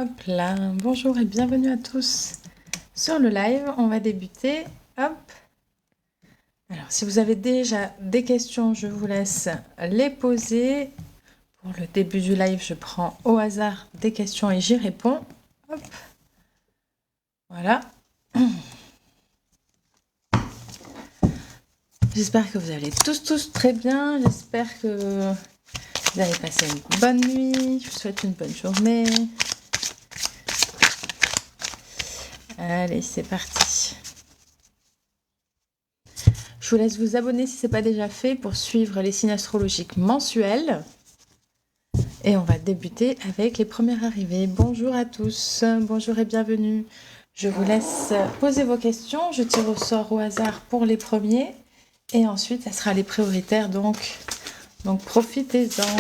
Hop là, bonjour et bienvenue à tous sur le live. On va débuter. Hop. Alors, si vous avez déjà des questions, je vous laisse les poser. Pour le début du live, je prends au hasard des questions et j'y réponds. Hop. Voilà. J'espère que vous allez tous très bien. J'espère que vous allez passer une bonne nuit. Je vous souhaite une bonne journée. Allez, c'est parti. Je vous laisse vous abonner si ce n'est pas déjà fait pour suivre les signes astrologiques mensuels. Et on va débuter avec les premières arrivées. Bonjour à tous, bonjour et bienvenue. Je vous laisse poser vos questions. Je tire au sort au hasard pour les premiers. Et ensuite, ça sera les prioritaires. Donc profitez-en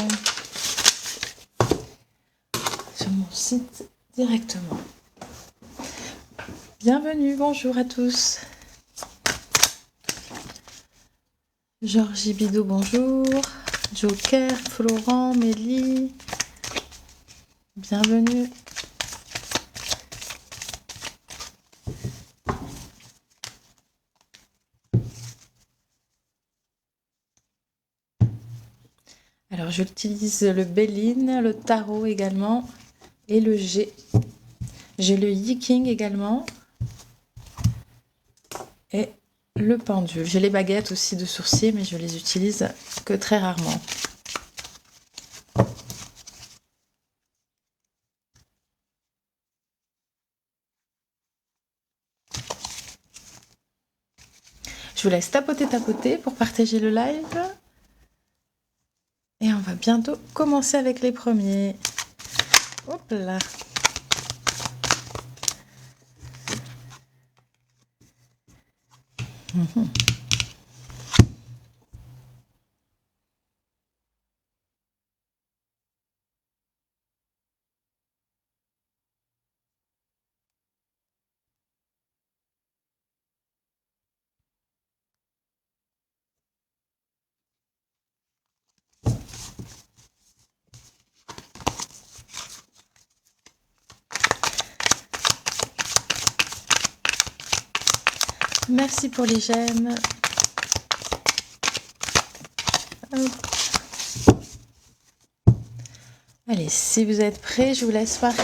sur mon site directement. Bienvenue, bonjour à tous. Georgie Bidot, bonjour. Joker, Florent, Mélie, bienvenue. Alors j'utilise le Béline, le tarot également et le G. J'ai le Yiking également et le pendule. J'ai les baguettes aussi de sourcier, mais je les utilise que très rarement. Je vous laisse tapoter pour partager le live. Et on va bientôt commencer avec les premiers. Hop là. Merci pour les j'aime. Allez, si vous êtes prêts, je vous laisse marquer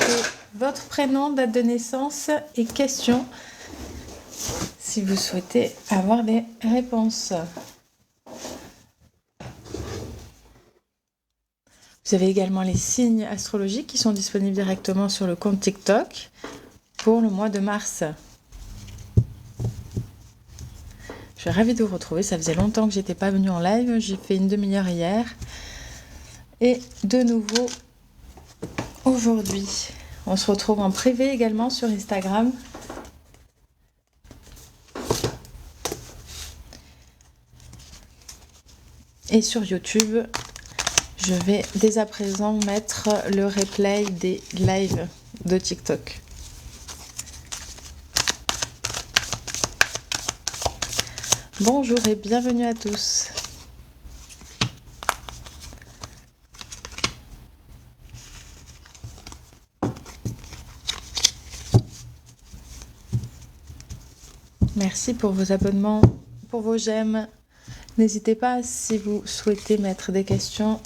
votre prénom, date de naissance et questions si vous souhaitez avoir des réponses. Vous avez également les signes astrologiques qui sont disponibles directement sur le compte TikTok pour le mois de mars. Je suis ravie de vous retrouver, ça faisait longtemps que j'étais pas venue en live, j'ai fait une demi-heure hier. Et de nouveau aujourd'hui. On se retrouve en privé également sur Instagram. Et sur YouTube, je vais dès à présent mettre le replay des lives de TikTok. Bonjour et bienvenue à tous. Merci pour vos abonnements, pour vos j'aime. N'hésitez pas si vous souhaitez mettre des questions.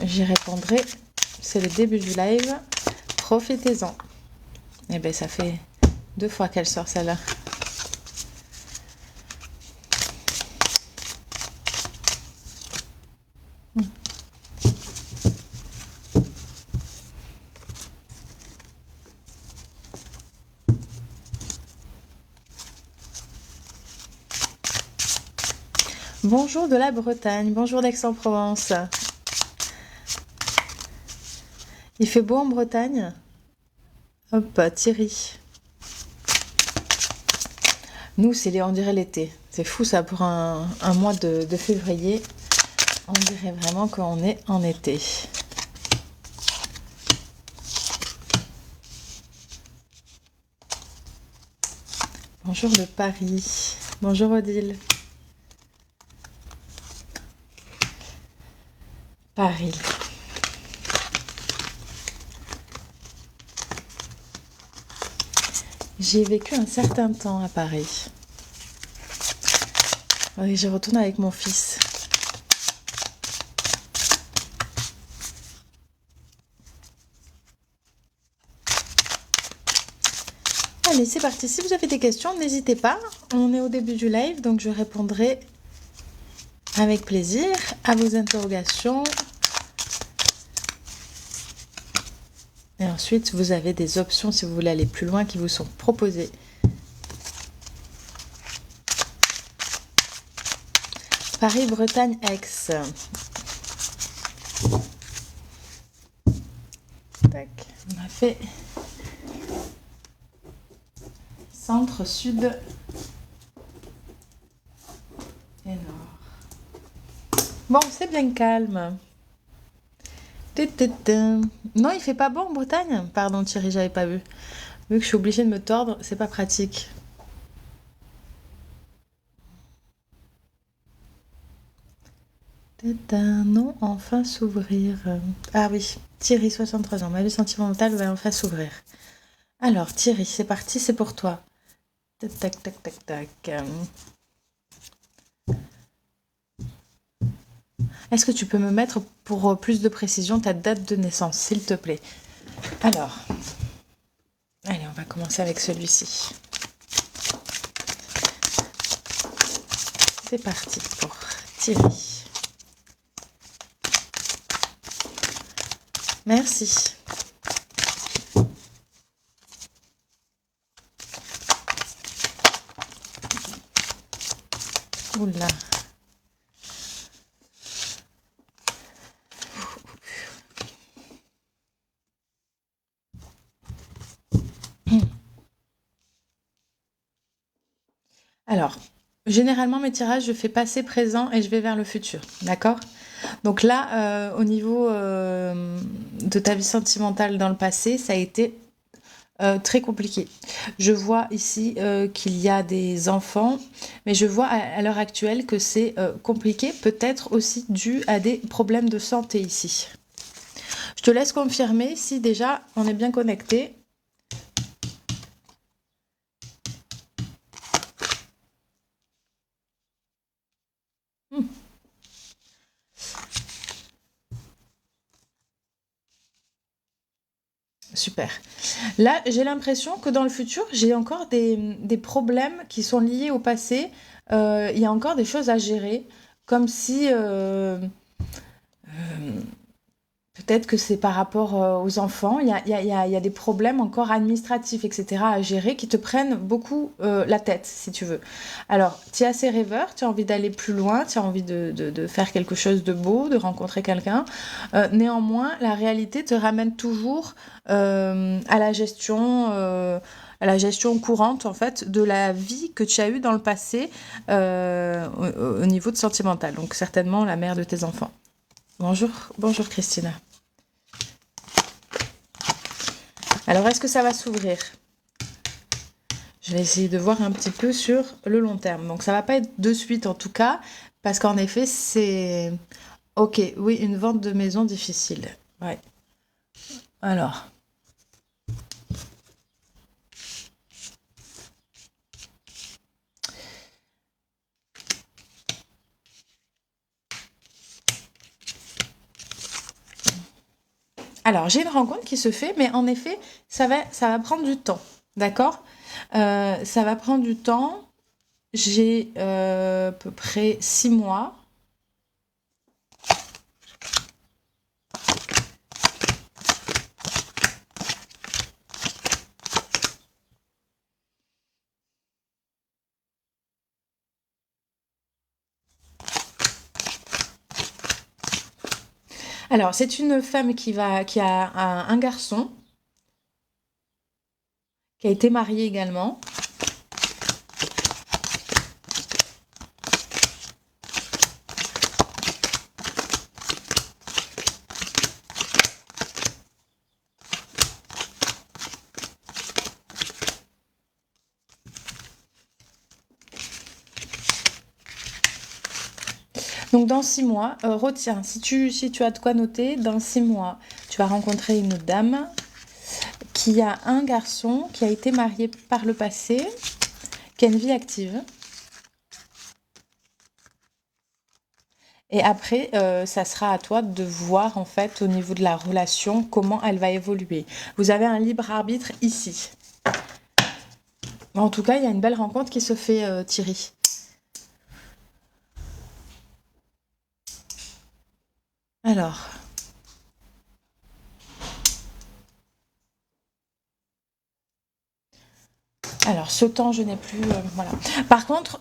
J'y répondrai. C'est le début du live. Profitez-en. Eh bien, ça fait 2 fois qu'elle sort celle-là. Bonjour de la Bretagne, bonjour d'Aix-en-Provence. Il fait beau en Bretagne? Hop, Thierry. Nous, on dirait l'été. C'est fou ça pour un mois de février. On dirait vraiment qu'on est en été. Bonjour de Paris. Bonjour Odile. Paris. J'y ai vécu un certain temps à Paris. Oui, je retourne avec mon fils. Allez, c'est parti. Si vous avez des questions, n'hésitez pas. On est au début du live, donc je répondrai avec plaisir à vos interrogations. Et ensuite, vous avez des options si vous voulez aller plus loin qui vous sont proposées. Paris, Bretagne, Aix. Tac. On a fait centre, sud et nord. Bon, c'est bien calme. Non, il fait pas bon en Bretagne. Pardon Thierry, j'avais pas vu. Vu que je suis obligée de me tordre, c'est pas pratique. Non, enfin s'ouvrir. Ah oui, Thierry, 63 ans. Ma vie sentimentale va enfin s'ouvrir. Alors Thierry, c'est parti, c'est pour toi. Tac, tac, tac, tac, tac. Est-ce que tu peux me mettre, pour plus de précision, ta date de naissance, s'il te plaît? Alors, allez, on va commencer avec celui-ci. C'est parti pour Thierry. Merci. Oula. Alors, généralement, mes tirages, je fais passé, présent et je vais vers le futur. D'accord? Donc là, au niveau de ta vie sentimentale dans le passé, ça a été très compliqué. Je vois ici qu'il y a des enfants, mais je vois à l'heure actuelle que c'est compliqué, peut-être aussi dû à des problèmes de santé ici. Je te laisse confirmer si déjà on est bien connecté. Super. Là, j'ai l'impression que dans le futur, j'ai encore des problèmes qui sont liés au passé. Il y a encore des choses à gérer, comme si peut-être que c'est par rapport aux enfants. Il y a des problèmes encore administratifs, etc. à gérer qui te prennent beaucoup la tête, si tu veux. Alors, tu es assez rêveur, tu as envie d'aller plus loin, tu as envie de faire quelque chose de beau, de rencontrer quelqu'un. Néanmoins, la réalité te ramène toujours à la gestion courante, en fait, de la vie que tu as eue dans le passé au niveau de sentimental. Donc, certainement la mère de tes enfants. Bonjour, bonjour Christina. Alors, est-ce que ça va s'ouvrir? Je vais essayer de voir un petit peu sur le long terme. Donc, ça va pas être de suite en tout cas, parce qu'en effet, c'est... Ok, oui, une vente de maison difficile. Ouais. Alors... Alors, j'ai une rencontre qui se fait, mais en effet, ça va prendre du temps. D'accord? Ça va prendre du temps. J'ai à peu près 6 mois. Alors, c'est une femme qui a un garçon, qui a été marié également. Donc dans 6 mois, retiens, si tu as de quoi noter, dans 6 mois, tu vas rencontrer une dame qu'il y a un garçon qui a été marié par le passé, qui a une vie active. Et après, ça sera à toi de voir en fait au niveau de la relation comment elle va évoluer. Vous avez un libre arbitre ici. En tout cas, il y a une belle rencontre qui se fait, Thierry. Alors. Alors, ce temps, je n'ai plus. Voilà. Par contre,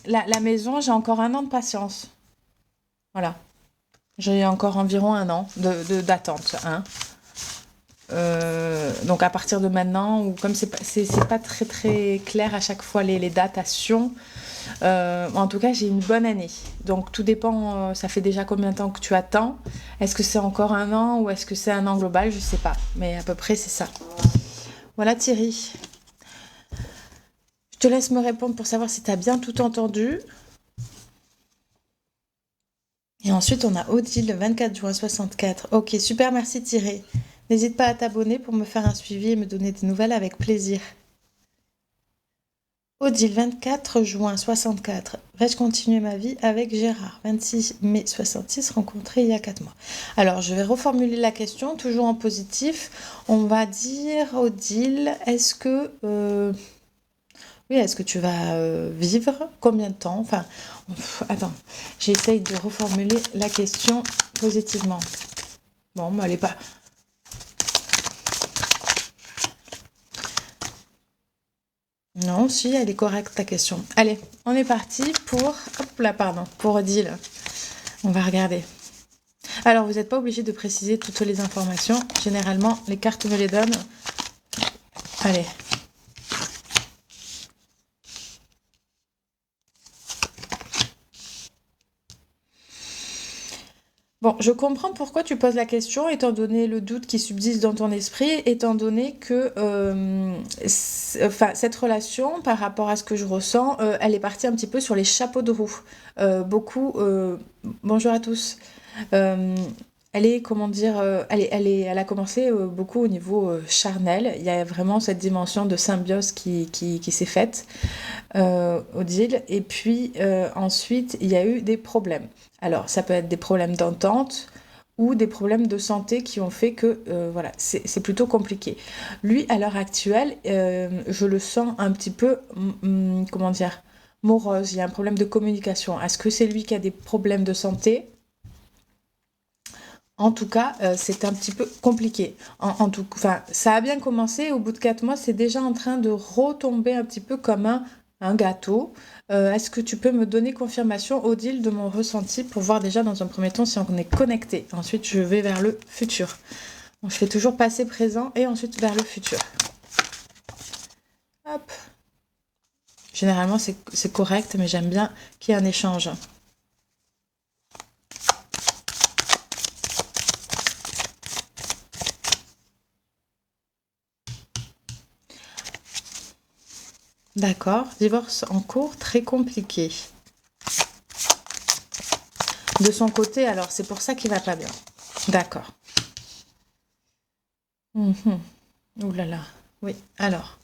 la maison, j'ai encore 1 an de patience. Voilà. J'ai encore environ 1 an d'attente. Hein. Donc, à partir de maintenant, ou comme c'est pas très très clair à chaque fois les datations, en tout cas, j'ai une bonne année. Donc, tout dépend. Ça fait déjà combien de temps que tu attends? Est-ce que c'est encore 1 an ou est-ce que c'est 1 an global? Je sais pas. Mais à peu près, c'est ça. Voilà, Thierry. Je te laisse me répondre pour savoir si tu as bien tout entendu. Et ensuite, on a Odile, le 24 juin 64. Ok, super, merci Thierry. N'hésite pas à t'abonner pour me faire un suivi et me donner des nouvelles avec plaisir. Odile, 24 juin 64. Vais-je continuer ma vie avec Gérard? 26 mai 66, rencontré il y a 4 mois. Alors, je vais reformuler la question, toujours en positif. On va dire, Odile, est-ce que... Oui, est-ce que tu vas vivre combien de temps? Enfin, attends, j'essaye de reformuler la question positivement. Bon, mais elle est pas... Non, si, elle est correcte ta question. Allez, on est parti pour... Hop là, pardon, pour Odile. On va regarder. Alors, vous n'êtes pas obligé de préciser toutes les informations. Généralement, les cartes me les donnent. Allez. Bon, je comprends pourquoi tu poses la question, étant donné le doute qui subsiste dans ton esprit, étant donné que cette relation, par rapport à ce que je ressens, elle est partie un petit peu sur les chapeaux de roue. Bonjour à tous. Euh, Elle est, comment dire, elle a commencé beaucoup au niveau charnel. Il y a vraiment cette dimension de symbiose qui s'est faite, Odile. Et puis ensuite, il y a eu des problèmes. Alors, ça peut être des problèmes d'entente ou des problèmes de santé qui ont fait que, voilà, c'est plutôt compliqué. Lui, à l'heure actuelle, je le sens un petit peu, comment dire, morose. Il y a un problème de communication. Est-ce que c'est lui qui a des problèmes de santé? En tout cas, c'est un petit peu compliqué. Enfin, ça a bien commencé. Au bout de 4 mois, c'est déjà en train de retomber un petit peu comme un gâteau. Est-ce que tu peux me donner confirmation, Odile, de mon ressenti pour voir déjà dans un premier temps si on est connecté. Ensuite, je vais vers le futur. Donc, je fais toujours passé, présent et ensuite vers le futur. Hop. Généralement, c'est correct, mais j'aime bien qu'il y ait un échange. D'accord, divorce en cours, très compliqué. De son côté, alors, c'est pour ça qu'il va pas bien. D'accord. Ouh là là. Oui, alors.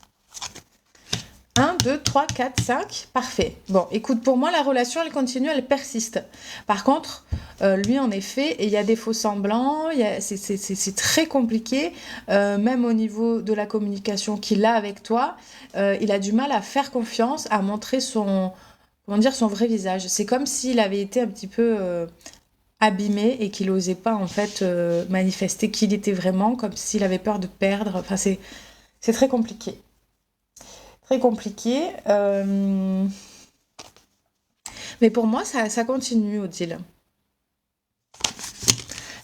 1, 2, 3, 4, 5. Parfait. Bon, écoute, pour moi, la relation, elle continue, elle persiste. Par contre, lui, en effet, il y a des faux semblants, c'est très compliqué. Même au niveau de la communication qu'il a avec toi, il a du mal à faire confiance, à montrer comment dire, son vrai visage. C'est comme s'il avait été un petit peu abîmé et qu'il n'osait pas, en fait, manifester qui il était vraiment, comme s'il avait peur de perdre. Enfin, c'est très compliqué. Très compliqué. Mais pour moi, ça continue, Odile.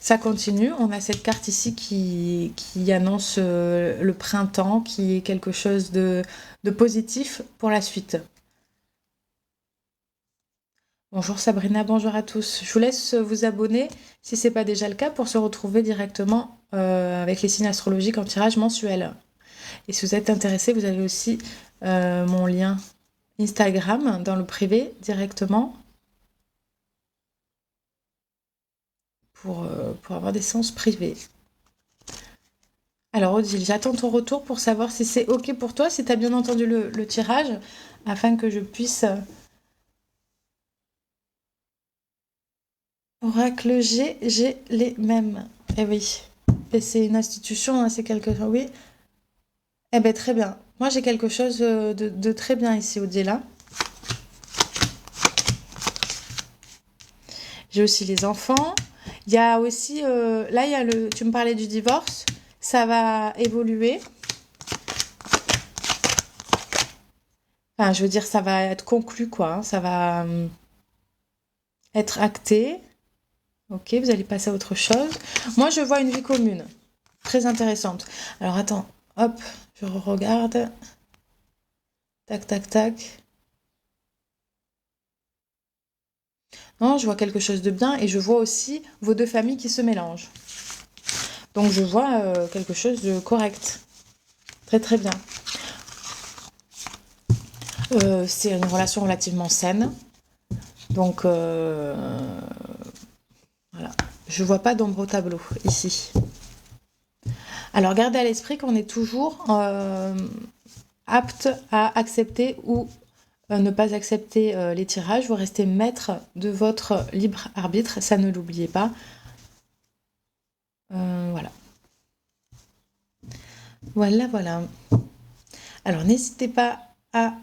Ça continue. On a cette carte ici qui annonce le printemps, qui est quelque chose de positif pour la suite. Bonjour Sabrina, bonjour à tous. Je vous laisse vous abonner si ce n'est pas déjà le cas pour se retrouver directement avec les signes astrologiques en tirage mensuel. Et si vous êtes intéressé, vous avez aussi mon lien Instagram dans le privé directement pour avoir des séances privées. Alors Odile, j'attends ton retour pour savoir si c'est OK pour toi, si tu as bien entendu le tirage, afin que je puisse... Oracle G, j'ai les mêmes. Eh oui. Et c'est une institution, hein, c'est quelque chose. Oui. Eh bien, très bien. Moi, j'ai quelque chose de très bien ici, Odile. J'ai aussi les enfants. Il y a aussi... là, il y a le... Tu me parlais du divorce. Ça va évoluer. Enfin, je veux dire, ça va être conclu, quoi, hein. Ça va être acté. Ok, vous allez passer à autre chose. Moi, je vois une vie commune. Très intéressante. Alors, attends. Hop, je regarde. Tac, tac, tac. Non, je vois quelque chose de bien et je vois aussi vos deux familles qui se mélangent. Donc, je vois quelque chose de correct. Très, très bien. C'est une relation relativement saine. Donc, voilà. Je vois pas d'ombre au tableau ici. Alors, gardez à l'esprit qu'on est toujours apte à accepter ou ne pas accepter les tirages. Vous restez maître de votre libre arbitre, ça ne l'oubliez pas. Voilà. Voilà, voilà. Alors, n'hésitez pas à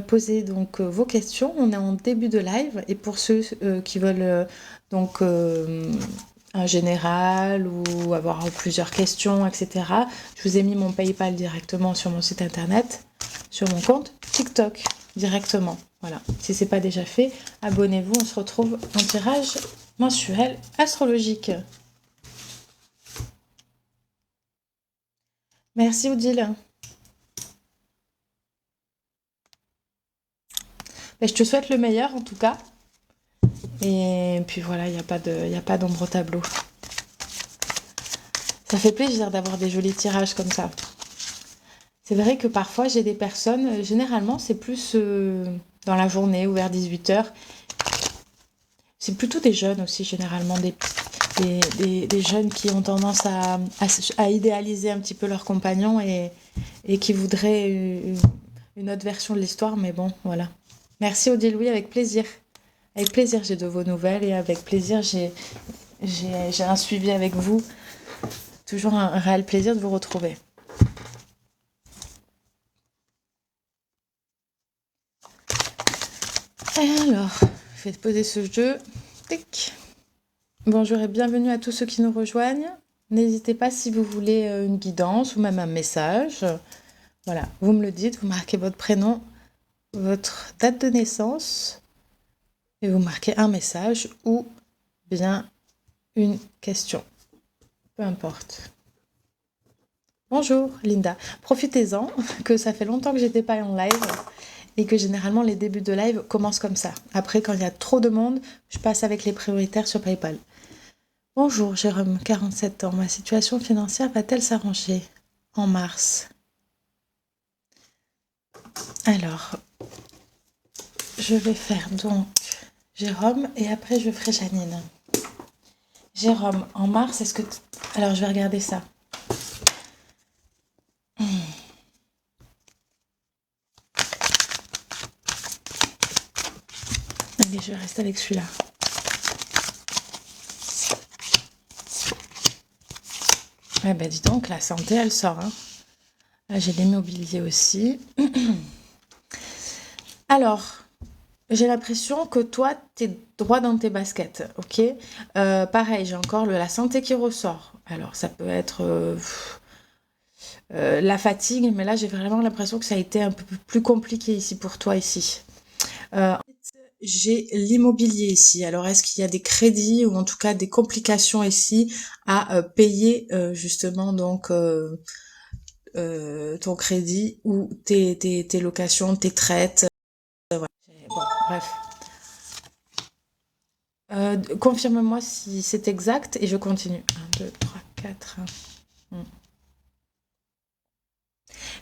poser donc vos questions. On est en début de live et pour ceux qui veulent donc un général ou avoir plusieurs questions, etc., je vous ai mis mon PayPal directement sur mon site internet, sur mon compte TikTok directement. Voilà. Si c'est pas déjà fait, abonnez-vous. On se retrouve en tirage mensuel astrologique. Merci Odile. Ben, je te souhaite le meilleur en tout cas. Et puis voilà, il n'y a pas d'ombre au tableau. Ça fait plaisir d'avoir des jolis tirages comme ça. C'est vrai que parfois j'ai des personnes, généralement c'est plus dans la journée ou vers 18 h. C'est plutôt des jeunes aussi, généralement, des jeunes qui ont tendance à idéaliser un petit peu leur compagnon et qui voudraient une autre version de l'histoire, mais bon, voilà. Merci Odile, oui, avec plaisir. Avec plaisir, j'ai de vos nouvelles et avec plaisir, j'ai un suivi avec vous. Toujours un réel plaisir de vous retrouver. Et alors, je vais poser ce jeu. Tic. Bonjour et bienvenue à tous ceux qui nous rejoignent. N'hésitez pas si vous voulez une guidance ou même un message. Voilà, vous me le dites, vous marquez votre prénom, votre date de naissance et vous marquez un message ou bien une question. Peu importe. Bonjour Linda, profitez-en que ça fait longtemps que j'étais pas en live et que généralement les débuts de live commencent comme ça. Après quand il y a trop de monde, je passe avec les prioritaires sur PayPal. Bonjour Jérôme, 47 ans, ma situation financière va-t-elle s'arranger en mars? Alors, je vais faire donc Jérôme et après je ferai Janine. Jérôme, en mars, est-ce que... Alors je vais regarder ça. Allez, je reste avec celui-là. Ouais, bah dis donc, la santé, elle sort. Hein. Là, j'ai l'immobilier aussi. Alors, j'ai l'impression que toi, t'es droit dans tes baskets, ok? Pareil, j'ai encore la santé qui ressort. Alors, ça peut être la fatigue, mais là, j'ai vraiment l'impression que ça a été un peu plus compliqué ici pour toi, ici. J'ai l'immobilier ici. Alors, est-ce qu'il y a des crédits ou en tout cas des complications ici à payer justement donc ton crédit ou tes locations, tes traites. Voilà. Bon, bref. Confirme-moi si c'est exact et je continue. 1, 2, 3, 4.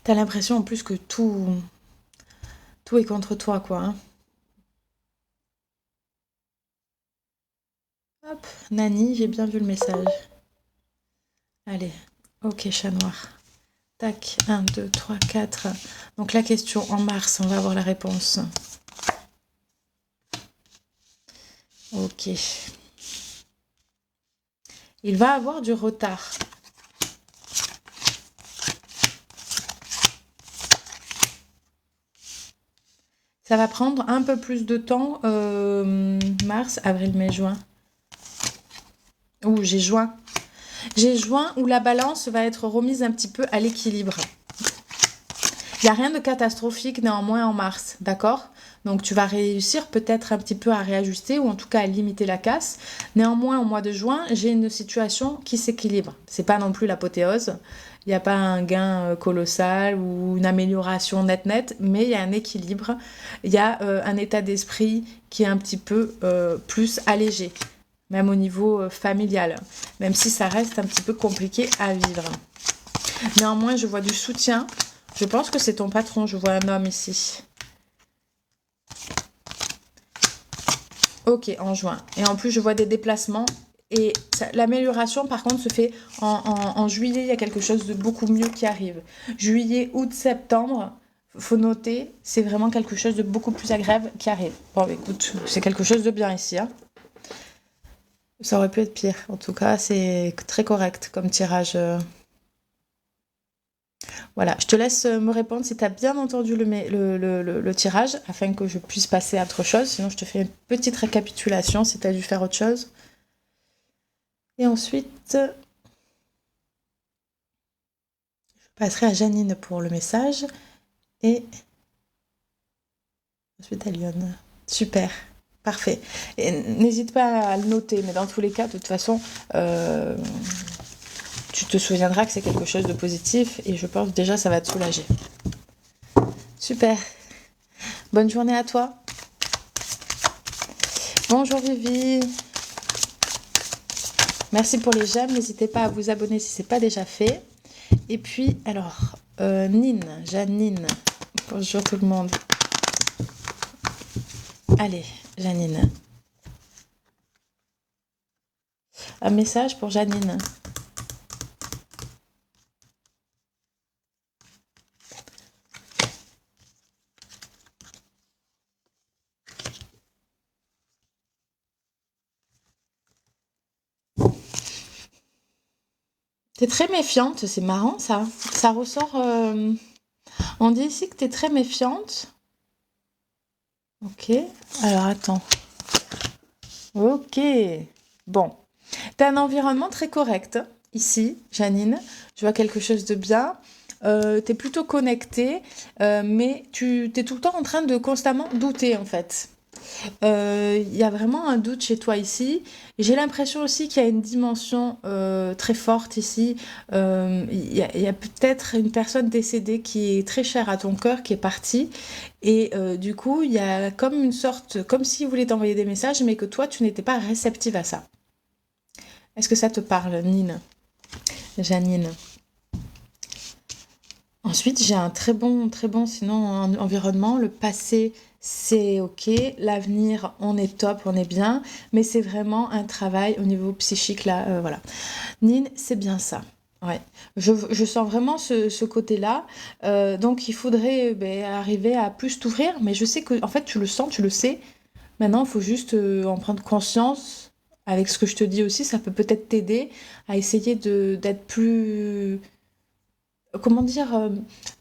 T'as l'impression en plus que tout est contre toi, quoi. Hein. Hop, Nani, j'ai bien vu le message. Allez, Ok, chat noir. Tac, 1, 2, 3, 4. Donc la question en mars, on va avoir la réponse. Ok. Il va avoir du retard. Ça va prendre un peu plus de temps, mars, avril, mai, juin. Ouh, j'ai juin. J'ai juin où la balance va être remise un petit peu à l'équilibre. Il n'y a rien de catastrophique néanmoins en mars, d'accord? Donc tu vas réussir peut-être un petit peu à réajuster ou en tout cas à limiter la casse. Néanmoins, au mois de juin, j'ai une situation qui s'équilibre. C'est pas non plus l'apothéose. Il n'y a pas un gain colossal ou une amélioration nette, mais il y a un équilibre. Il y a un état d'esprit qui est un petit peu plus allégé, même au niveau familial, même si ça reste un petit peu compliqué à vivre. Néanmoins, je vois du soutien. Je pense que c'est ton patron, je vois un homme ici. Ok, en juin. Et en plus, je vois des déplacements. Et l'amélioration, par contre, se fait en juillet. Il y a quelque chose de beaucoup mieux qui arrive. Juillet, août, septembre, faut noter, c'est vraiment quelque chose de beaucoup plus agréable qui arrive. Bon, écoute, c'est quelque chose de bien ici. Hein. Ça aurait pu être pire. En tout cas, c'est très correct comme tirage. Voilà, je te laisse me répondre si tu as bien entendu le tirage afin que je puisse passer à autre chose. Sinon, je te fais une petite récapitulation si tu as dû faire autre chose. Et ensuite, je passerai à Janine pour le message et ensuite à Lyon. Super, parfait. Et n'hésite pas à le noter, mais dans tous les cas, de toute façon, tu te souviendras que c'est quelque chose de positif et je pense déjà ça va te soulager. Super. Bonne journée à toi. Bonjour Vivi. Merci pour les j'aime. N'hésitez pas à vous abonner si ce n'est pas déjà fait. Et puis, alors, Janine. Bonjour tout le monde. Allez, Janine. Un message pour Janine. T'es très méfiante, c'est marrant ça. Ça ressort. On dit ici que t'es très méfiante. Ok. Alors attends. Ok. Bon. T'as un environnement très correct ici, Janine. Je vois quelque chose de bien. T'es plutôt connectée, mais tu t'es tout le temps en train de constamment douter en fait. Il y a vraiment un doute chez toi ici. J'ai l'impression aussi qu'il y a une dimension très forte ici. Il y a peut-être une personne décédée qui est très chère à ton cœur, qui est partie. Et du coup, il y a comme une sorte, comme s'il voulait t'envoyer des messages, mais que toi, tu n'étais pas réceptive à ça. Est-ce que ça te parle, Nine? Janine? Ensuite, j'ai un très bon sinon environnement. Le passé, c'est ok. L'avenir, on est top, on est bien. Mais c'est vraiment un travail au niveau psychique là. Voilà. Nine, c'est bien ça. Ouais. Je sens vraiment ce côté-là. Donc, il faudrait arriver à plus t'ouvrir. Mais je sais que, en fait, tu le sens, tu le sais. Maintenant, il faut juste en prendre conscience. Avec ce que je te dis aussi, ça peut peut-être t'aider à essayer d'être plus comment dire,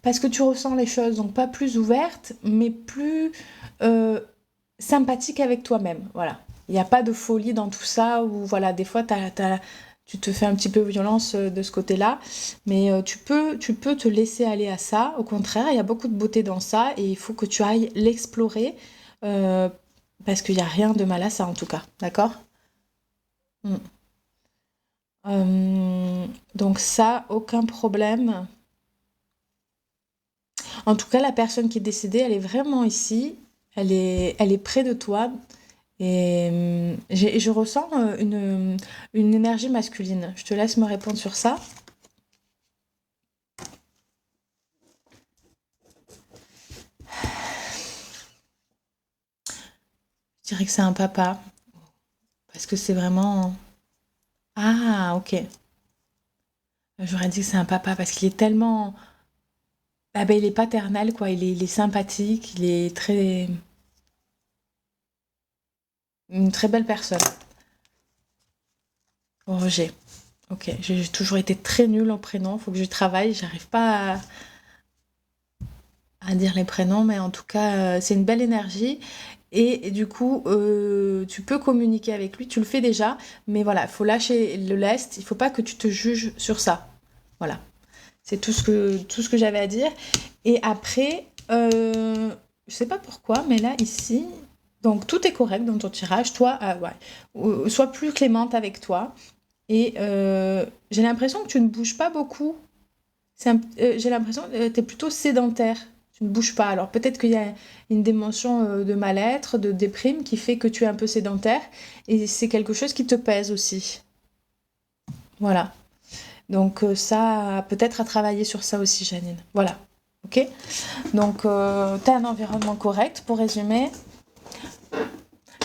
parce que tu ressens les choses, donc pas plus ouverte, mais plus euh, sympathique avec toi-même. Voilà. Il n'y a pas de folie dans tout ça, ou voilà, des fois, tu te fais un petit peu violence de ce côté-là, mais tu peux te laisser aller à ça. Au contraire, il y a beaucoup de beauté dans ça, et il faut que tu ailles l'explorer, euh, parce qu'il n'y a rien de mal à ça, en tout cas. D'accord? Mm. Donc ça, aucun problème. En tout cas, la personne qui est décédée, elle est vraiment ici. Elle est près de toi. Et je ressens une énergie masculine. Je te laisse me répondre sur ça. Je dirais que c'est un papa. Parce que c'est vraiment... Ah, ok. J'aurais dit que c'est un papa parce qu'il est tellement... Ah ben, il est paternel, quoi. Il est sympathique, il est très... Une très belle personne. Roger. Ok, j'ai toujours été très nulle en prénom, faut que je travaille, j'arrive pas à dire les prénoms, mais en tout cas, c'est une belle énergie. Et du coup, tu peux communiquer avec lui, tu le fais déjà, mais voilà, il faut lâcher le lest, il faut pas que tu te juges sur ça. Voilà, c'est tout ce que j'avais à dire. Et après, je sais pas pourquoi, mais là, ici, donc tout est correct dans ton tirage. Toi, ouais, sois plus clémente avec toi. Et j'ai l'impression que tu ne bouges pas beaucoup. J'ai l'impression que tu es plutôt sédentaire. Tu ne bouges pas. Alors peut-être qu'il y a une dimension de mal-être, de déprime qui fait que tu es un peu sédentaire. Et c'est quelque chose qui te pèse aussi. Voilà. Donc ça, peut-être à travailler sur ça aussi, Janine. Voilà. Ok. Donc tu as un environnement correct pour résumer.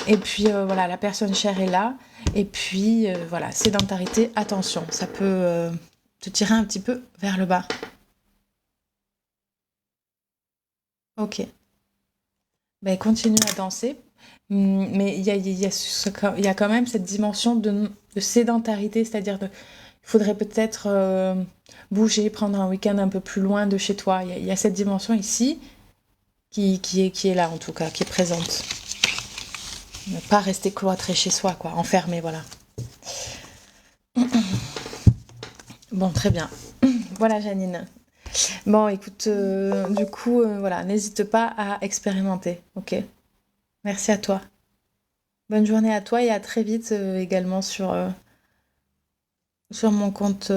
Et puis voilà, la personne chère est là. Et puis voilà, sédentarité, attention, ça peut te tirer un petit peu vers le bas. Ok. Ben, continue à danser. Mais il y a quand même cette dimension de sédentarité, c'est-à-dire il faudrait peut-être bouger, prendre un week-end un peu plus loin de chez toi. Il y a cette dimension ici qui est là en tout cas, qui est présente. Ne pas rester cloîtré chez soi, quoi, enfermé, voilà. Bon, très bien. Voilà, Janine. Bon, écoute, du coup, voilà, n'hésite pas à expérimenter, ok? Merci à toi. Bonne journée à toi et à très vite également sur mon compte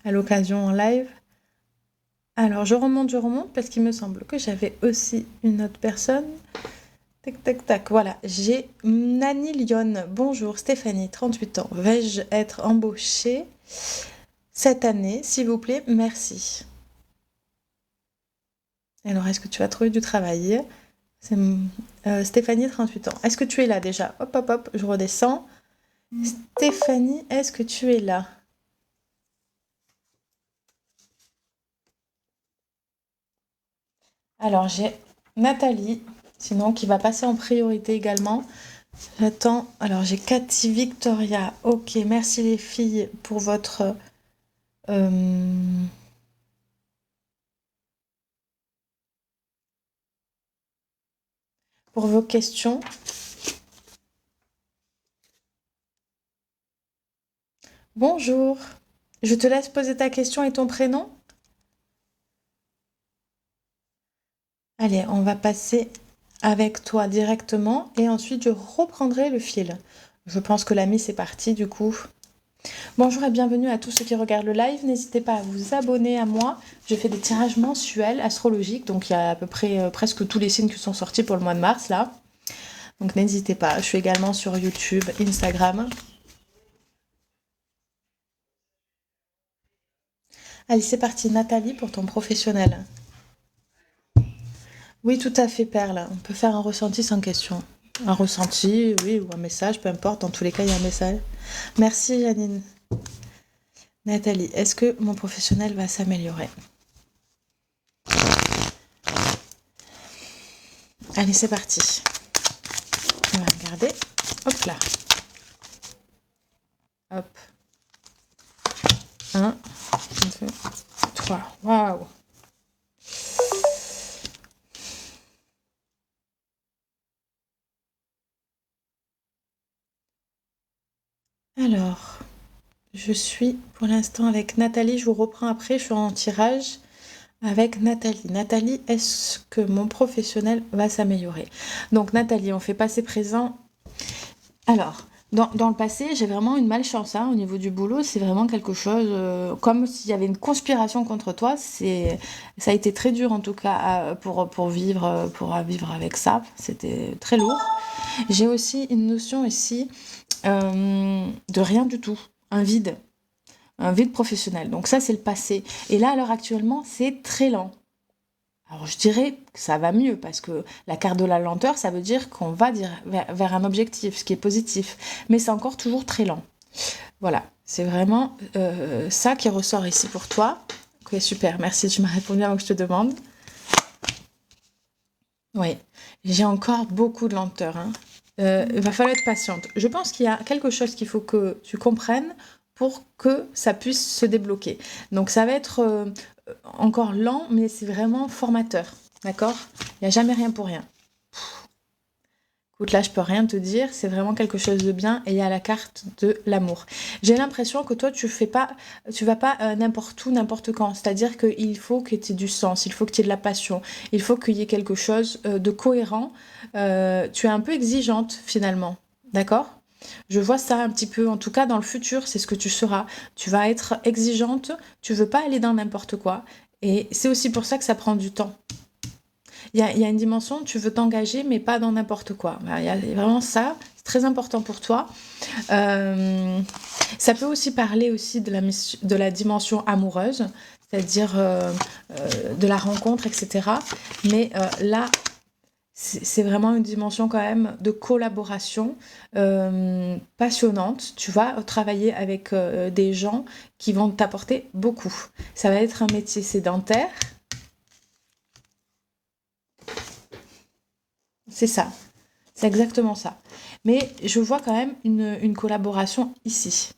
à l'occasion en live. Alors, je remonte parce qu'il me semble que j'avais aussi une autre personne. Tac, tac, tac. Voilà, j'ai Nani Lyon. Bonjour Stéphanie, 38 ans. Vais-je être embauchée cette année, s'il vous plaît? Merci. Alors, est-ce que tu vas trouver du travail? C'est Stéphanie, 38 ans. Est-ce que tu es là déjà? Hop, hop, hop, je redescends. Stéphanie, est-ce que tu es là? Alors, j'ai Nathalie, sinon, qui va passer en priorité également. J'attends. Alors, j'ai Cathy Victoria. Ok, merci les filles euh, pour vos questions. Bonjour. Je te laisse poser ta question et ton prénom. Allez, on va passer avec toi directement et ensuite je reprendrai le fil. Je pense que l'ami c'est parti du coup. Bonjour et bienvenue à tous ceux qui regardent le live. N'hésitez pas à vous abonner à moi. Je fais des tirages mensuels astrologiques, donc il y a à peu près presque tous les signes qui sont sortis pour le mois de mars là. Donc n'hésitez pas. Je suis également sur YouTube, Instagram. Allez, c'est parti. Nathalie pour ton professionnel. Oui, tout à fait, Perle. On peut faire un ressenti sans question. Un ressenti, oui, ou un message, peu importe. Dans tous les cas, il y a un message. Merci, Janine. Nathalie, est-ce que mon professionnel va s'améliorer? Allez, c'est parti. On va regarder. Hop là. Hop. Un, 2, 3. Waouh. Alors, je suis pour l'instant avec Nathalie. Je vous reprends après. Je suis en tirage avec Nathalie. Nathalie, est-ce que mon professionnel va s'améliorer? Donc, Nathalie, on fait passé présent. Alors, dans le passé, j'ai vraiment une malchance hein, au niveau du boulot. C'est vraiment quelque chose comme s'il y avait une conspiration contre toi. Ça a été très dur en tout cas pour vivre avec ça. C'était très lourd. J'ai aussi une notion ici de rien du tout, un vide professionnel. Donc ça, c'est le passé. Et là, à l'heure actuellement, c'est très lent. Alors je dirais que ça va mieux parce que la carte de la lenteur, ça veut dire qu'on va vers un objectif, ce qui est positif. Mais c'est encore toujours très lent. Voilà, c'est vraiment ça qui ressort ici pour toi. Ok, super, merci, tu m'as répondu avant que je te demande. Oui, j'ai encore beaucoup de lenteur, hein. Il va falloir être patiente. Je pense qu'il y a quelque chose qu'il faut que tu comprennes pour que ça puisse se débloquer. Donc ça va être encore lent, mais c'est vraiment formateur. D'accord? Il n'y a jamais rien pour rien. Écoute, là, je peux rien te dire, c'est vraiment quelque chose de bien et il y a la carte de l'amour. J'ai l'impression que toi, tu vas pas n'importe où, n'importe quand. C'est-à-dire qu'il faut que tu aies du sens, il faut que tu aies de la passion, il faut qu'il y ait quelque chose de cohérent. Tu es un peu exigeante finalement, d'accord? Je vois ça un petit peu, en tout cas dans le futur, c'est ce que tu seras. Tu vas être exigeante, tu veux pas aller dans n'importe quoi. Et c'est aussi pour ça que ça prend du temps. Il y a une dimension, tu veux t'engager, mais pas dans n'importe quoi. Il y a vraiment ça, c'est très important pour toi. Euh, Ça peut aussi parler aussi de la dimension amoureuse, c'est-à-dire de la rencontre, etc. Mais là, c'est vraiment une dimension quand même de collaboration passionnante. Tu vas travailler avec des gens qui vont t'apporter beaucoup. Ça va être un métier sédentaire, c'est ça. C'est exactement ça. Mais je vois quand même une collaboration ici.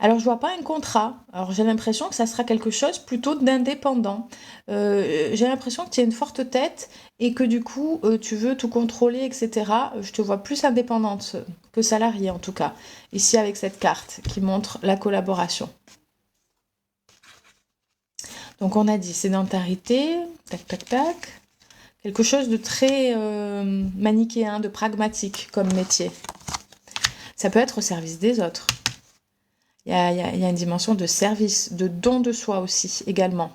Alors, je vois pas un contrat. Alors, j'ai l'impression que ça sera quelque chose plutôt d'indépendant. J'ai l'impression que tu as une forte tête et que du coup, tu veux tout contrôler, etc. Je te vois plus indépendante que salariée, en tout cas. Ici, avec cette carte qui montre la collaboration. Donc, on a dit sédentarité, tac, tac, tac. Quelque chose de très manichéen, de pragmatique comme métier. Ça peut être au service des autres. Il y a une dimension de service, de don de soi aussi, également.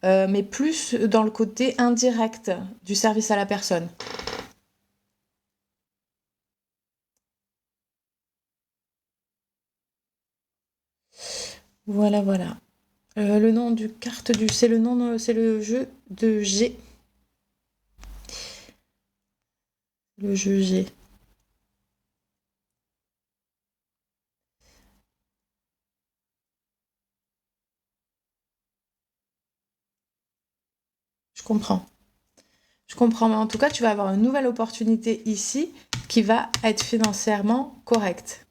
Mais plus dans le côté indirect du service à la personne. Voilà, voilà. Le nom du carte du... C'est le nom, c'est le jeu de G. Le jeu G. Je comprends. Je comprends, mais en tout cas, tu vas avoir une nouvelle opportunité ici qui va être financièrement correcte.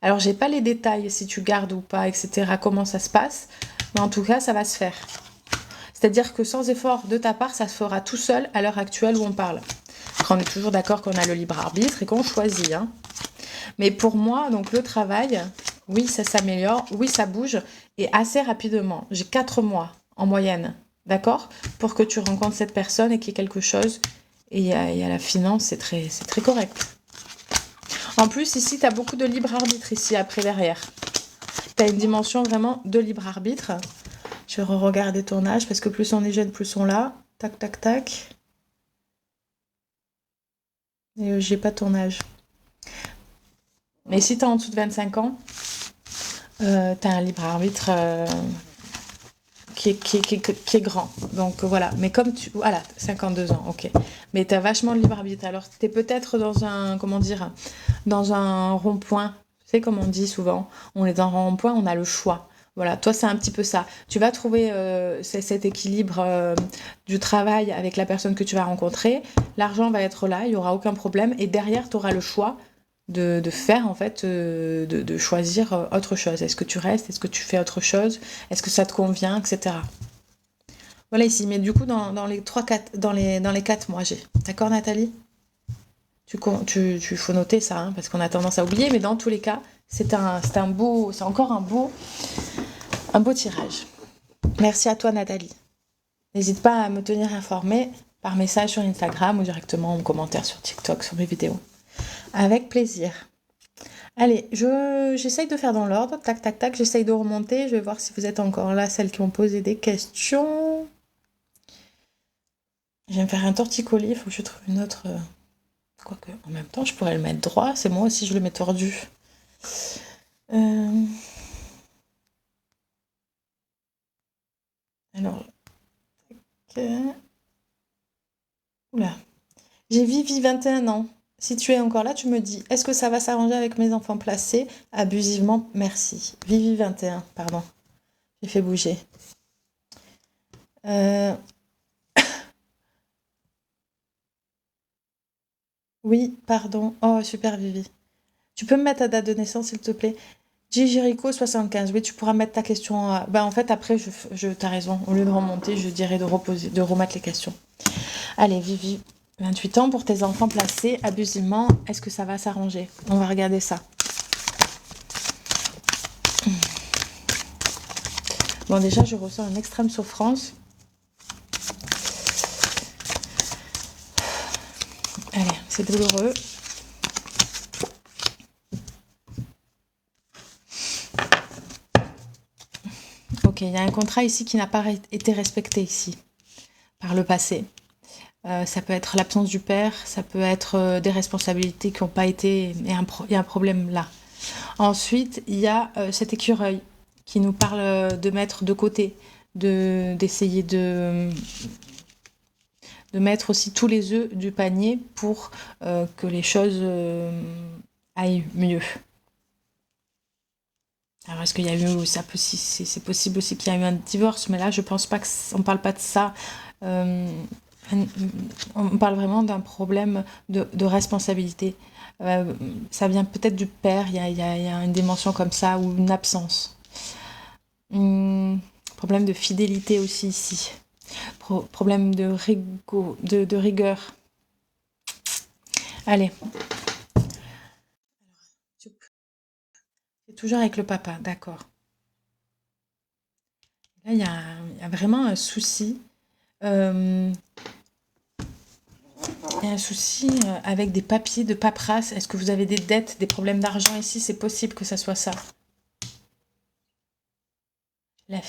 Alors, j'ai pas les détails, si tu gardes ou pas, etc., comment ça se passe, mais en tout cas, ça va se faire. C'est-à-dire que sans effort de ta part, ça se fera tout seul à l'heure actuelle où on parle. On est toujours d'accord qu'on a le libre arbitre et qu'on choisit, hein. Mais pour moi, donc le travail, oui, ça s'améliore, oui, ça bouge, et assez rapidement. J'ai 4 mois en moyenne, d'accord? Pour que tu rencontres cette personne et qu'il y ait quelque chose. Et il y a la finance, c'est très correct. En plus, ici, tu as beaucoup de libre arbitre, ici, après, derrière. Tu as une dimension vraiment de libre arbitre. Je vais regarder ton âge, parce que plus on est jeune, plus on l'a. Tac, tac, tac. Et j'ai pas ton âge. Mais si tu es en dessous de 25 ans, tu as un libre arbitre qui est grand. Donc voilà. Mais comme tu. Voilà, 52 ans, ok. Mais tu as vachement de libre arbitre. Alors, tu es peut-être dans un. Comment dire? Dans un rond-point. Tu sais, comme on dit souvent, on est dans un rond-point, on a le choix. Voilà, toi, c'est un petit peu ça. Tu vas trouver cet équilibre du travail avec la personne que tu vas rencontrer. L'argent va être là, il n'y aura aucun problème. Et derrière, tu auras le choix de faire, en fait, de choisir autre chose. Est-ce que tu restes? Est-ce que tu fais autre chose? Est-ce que ça te convient? Etc. Voilà ici. Mais du coup, dans les 3, 4, dans les 4 mois, j'ai. D'accord, Nathalie? Tu faut noter ça, hein, parce qu'on a tendance à oublier, mais dans tous les cas, c'est encore un beau tirage. Merci à toi, Nathalie. N'hésite pas à me tenir informée par message sur Instagram ou directement en commentaire sur TikTok sur mes vidéos. Avec plaisir. Allez, j'essaye de faire dans l'ordre. Tac, tac, tac. J'essaye de remonter. Je vais voir si vous êtes encore là, celles qui ont posé des questions. Je vais me faire un torticolis. Il faut que je trouve une autre. Quoique, en même temps, je pourrais le mettre droit. C'est moi aussi, je le mets tordu. Euh, Alors, oula. J'ai Vivi, 21 ans. Si tu es encore là, tu me dis, est-ce que ça va s'arranger avec mes enfants placés? Abusivement, merci. Vivi 21, pardon. J'ai fait bouger. Oui, pardon. Oh, super Vivi. Tu peux me mettre ta date de naissance, s'il te plaît? Jericho 75. Oui, tu pourras mettre ta question. Bah, en fait, après, t'as raison. Au lieu de remonter, je dirais de remettre les questions. Allez, Vivi, 28 ans pour tes enfants placés abusivement. Est-ce que ça va s'arranger? On va regarder ça. Bon, déjà, je ressens une extrême souffrance. Allez, c'est douloureux. Ok, il y a un contrat ici qui n'a pas été respecté ici, par le passé. Ça peut être l'absence du père, ça peut être des responsabilités qui n'ont pas été... Il y a un problème là. Ensuite, il y a cet écureuil qui nous parle de mettre de côté, d'essayer de mettre aussi tous les œufs du panier pour que les choses aillent mieux. Alors, est-ce qu'il y a eu... C'est possible aussi qu'il y a eu un divorce, mais là, je pense pas qu'on parle pas de ça. On parle vraiment d'un problème de responsabilité. Ça vient peut-être du père, il y a une dimension comme ça, ou une absence. Problème de fidélité aussi ici. Problème de rigueur. Allez. C'est toujours avec le papa, d'accord. Là, il y a vraiment un souci. Il y a un souci avec des papiers de paperasse. Est-ce que vous avez des dettes, des problèmes d'argent ici? C'est possible que ça soit ça. La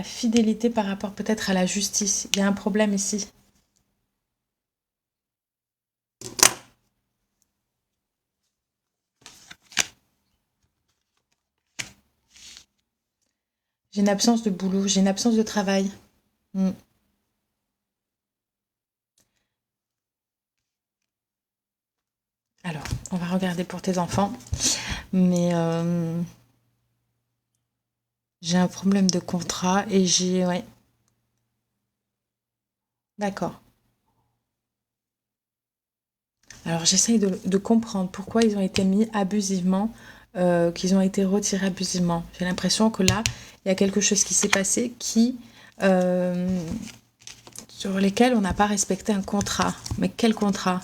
fidélité par rapport peut-être à la justice. Il y a un problème ici. J'ai une absence de boulot, j'ai une absence de travail. Alors, on va regarder pour tes enfants. Mais j'ai un problème de contrat et j'ai... Ouais. D'accord. Alors, j'essaye de comprendre pourquoi ils ont été mis abusivement, qu'ils ont été retirés abusivement. J'ai l'impression que là, il y a quelque chose qui s'est passé sur lesquels on n'a pas respecté un contrat. Mais quel contrat?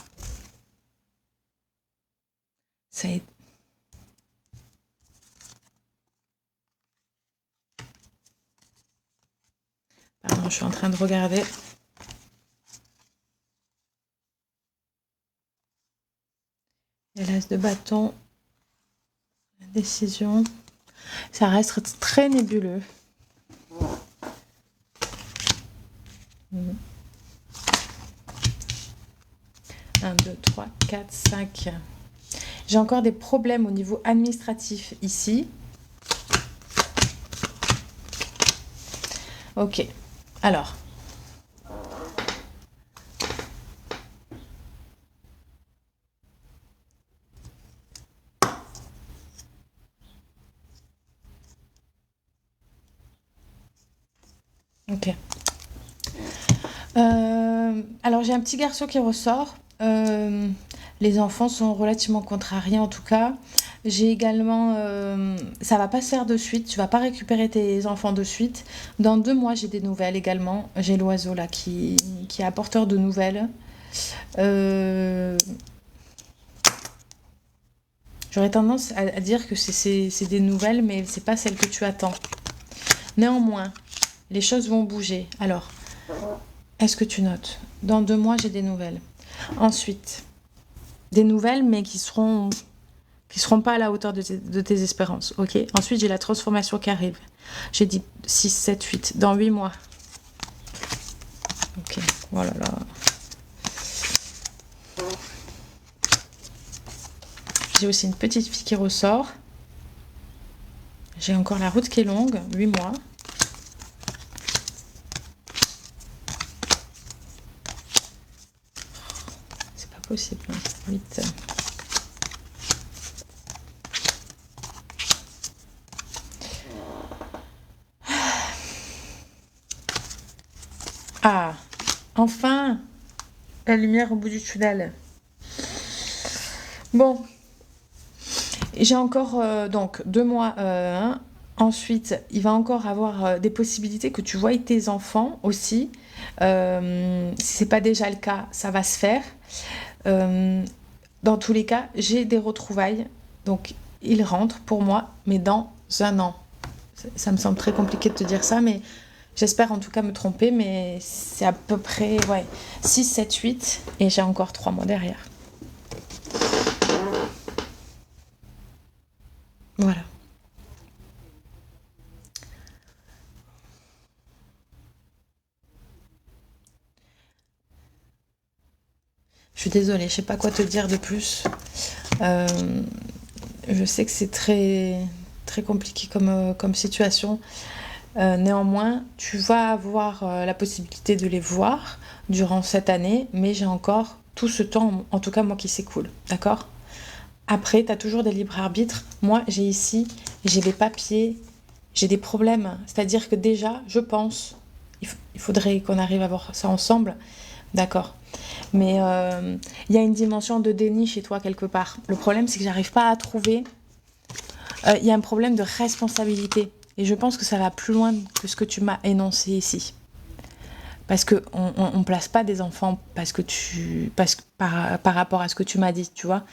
Ça a été... Pardon, je suis en train de regarder. Il y a l'as de bâton. La décision. Ça reste très nébuleux. 1, 2, 3, 4, 5. J'ai encore des problèmes au niveau administratif ici. Ok. Alors. Ok. Alors, j'ai un petit garçon qui ressort. Les enfants sont relativement contrariés en tout cas. J'ai également... ça va pas se faire de suite. Tu vas pas récupérer tes enfants de suite. Dans 2 mois, j'ai des nouvelles également. J'ai l'oiseau là qui est apporteur de nouvelles. J'aurais tendance à dire que c'est des nouvelles, mais c'est pas celles que tu attends. Néanmoins, les choses vont bouger. Alors, est-ce que tu notes? Dans 2 mois, j'ai des nouvelles. Ensuite, des nouvelles, mais qui seront pas à la hauteur de tes espérances. Ok. Ensuite, j'ai la transformation qui arrive. J'ai dit 6, 7, 8. Dans 8 mois. Ok. Voilà. Oh là là. J'ai aussi une petite fille qui ressort. J'ai encore la route qui est longue. 8 mois. C'est pas possible. 8. Ah, enfin, la lumière au bout du tunnel. Bon, j'ai encore donc 2 mois. Ensuite, il va encore avoir des possibilités que tu voies tes enfants aussi. Si c'est pas déjà le cas, ça va se faire. Dans tous les cas, j'ai des retrouvailles. Donc, ils rentrent pour moi, mais dans 1 an. Ça me semble très compliqué de te dire ça, mais j'espère en tout cas me tromper. Mais c'est à peu près 6, 7, 8. Et j'ai encore 3 mois derrière. Voilà. Je suis désolée, je sais pas quoi te dire de plus. Euh, je sais que c'est très, très compliqué comme situation. Néanmoins, tu vas avoir la possibilité de les voir durant cette année, mais j'ai encore tout ce temps, en tout cas moi, qui s'écoule. D'accord? Après, tu as toujours des libres arbitres. Moi, j'ai des papiers, j'ai des problèmes. C'est-à-dire que déjà, je pense, il faudrait qu'on arrive à voir ça ensemble. D'accord. Mais il y a une dimension de déni chez toi quelque part. Le problème, c'est que j'arrive pas à trouver. Il y a un problème de responsabilité. Et je pense que ça va plus loin que ce que tu m'as énoncé ici. Parce qu'on on place pas des enfants par rapport à ce que tu m'as dit, tu vois.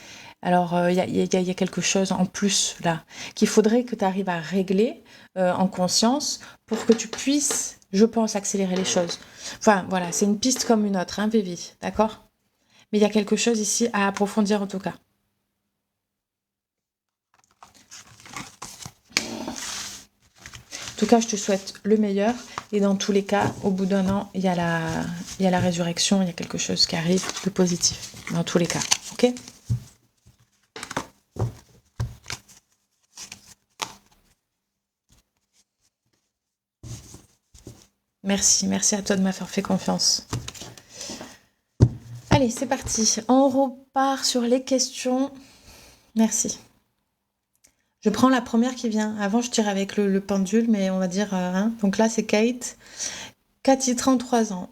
Alors, il y a quelque chose en plus là qu'il faudrait que tu arrives à régler en conscience pour que tu puisses, je pense, accélérer les choses. Enfin, voilà, c'est une piste comme une autre, hein, Vivi, d'accord? Mais il y a quelque chose ici à approfondir en tout cas. En tout cas, je te souhaite le meilleur. Et dans tous les cas, au bout d'1 an, il y a la résurrection, il y a quelque chose qui arrive de positif. Dans tous les cas, ok? Merci à toi de m'avoir fait confiance. Allez, c'est parti. On repart sur les questions. Merci. Je prends la première qui vient. Avant, je tire avec le pendule, mais on va dire... Donc là, c'est Kate. Cathy, 33 ans.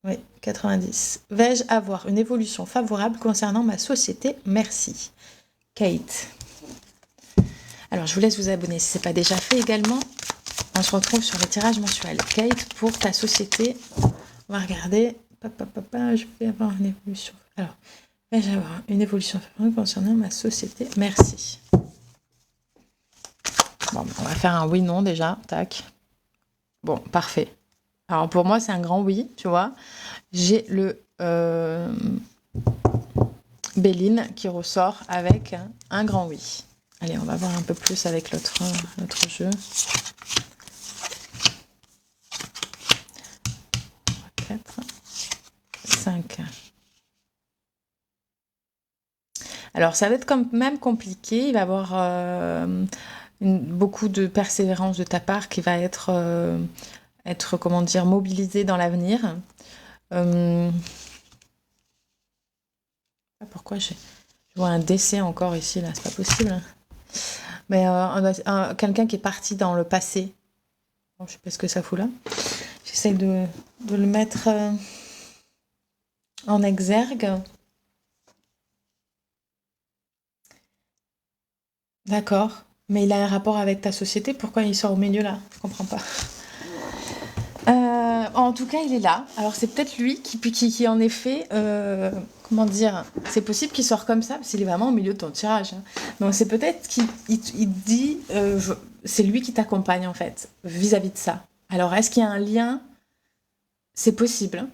Oui, 90. Vais-je avoir une évolution favorable concernant ma société? Merci. Kate. Alors, je vous laisse vous abonner si ce n'est pas déjà fait également. On se retrouve sur le tirage mensuel. Kate, pour ta société, on va regarder. Je vais avoir une évolution. Alors, vais-je avoir une évolution favorable concernant ma société? Merci. Bon, on va faire un oui-non déjà. Tac. Bon, parfait. Alors, pour moi, c'est un grand oui, tu vois. J'ai le Béline qui ressort avec un grand oui. Allez, on va voir un peu plus avec l'autre jeu. 4, 5. Alors, ça va être quand même compliqué. Il va y avoir beaucoup de persévérance de ta part qui va être comment dire, mobilisée dans l'avenir. Pourquoi je vois un décès encore ici, là, c'est pas possible. Mais quelqu'un qui est parti dans le passé. Bon, je sais pas ce que ça fout là. J'essaie de le mettre en exergue. D'accord. Mais il a un rapport avec ta société. Pourquoi il sort au milieu là? Je comprends pas. En tout cas, il est là. Alors, c'est peut-être lui qui en effet, comment dire, c'est possible qu'il sort comme ça, parce qu'il est vraiment au milieu de ton tirage. Hein. Donc, c'est peut-être qu'il dit, c'est lui qui t'accompagne en fait, vis-à-vis de ça. Alors, est-ce qu'il y a un lien? C'est possible.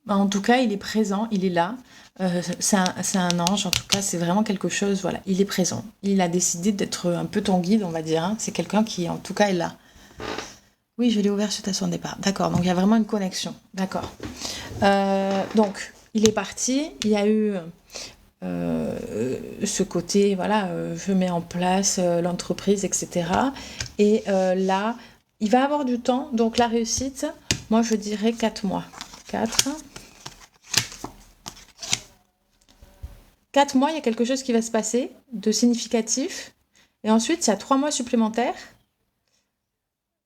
En tout cas, il est présent, il est là. C'est un ange, en tout cas, c'est vraiment quelque chose, voilà, il est présent. Il a décidé d'être un peu ton guide, on va dire. Hein. C'est quelqu'un qui, en tout cas, est là. Oui, je l'ai ouvert suite à son départ. D'accord, donc il y a vraiment une connexion. D'accord. Donc, il est parti. Il y a eu ce côté, voilà, je mets en place l'entreprise, etc. Et il va avoir du temps. Donc, la réussite, moi, je dirais 4 mois. 4. 4 mois, il y a quelque chose qui va se passer de significatif. Et ensuite, il y a 3 mois supplémentaires.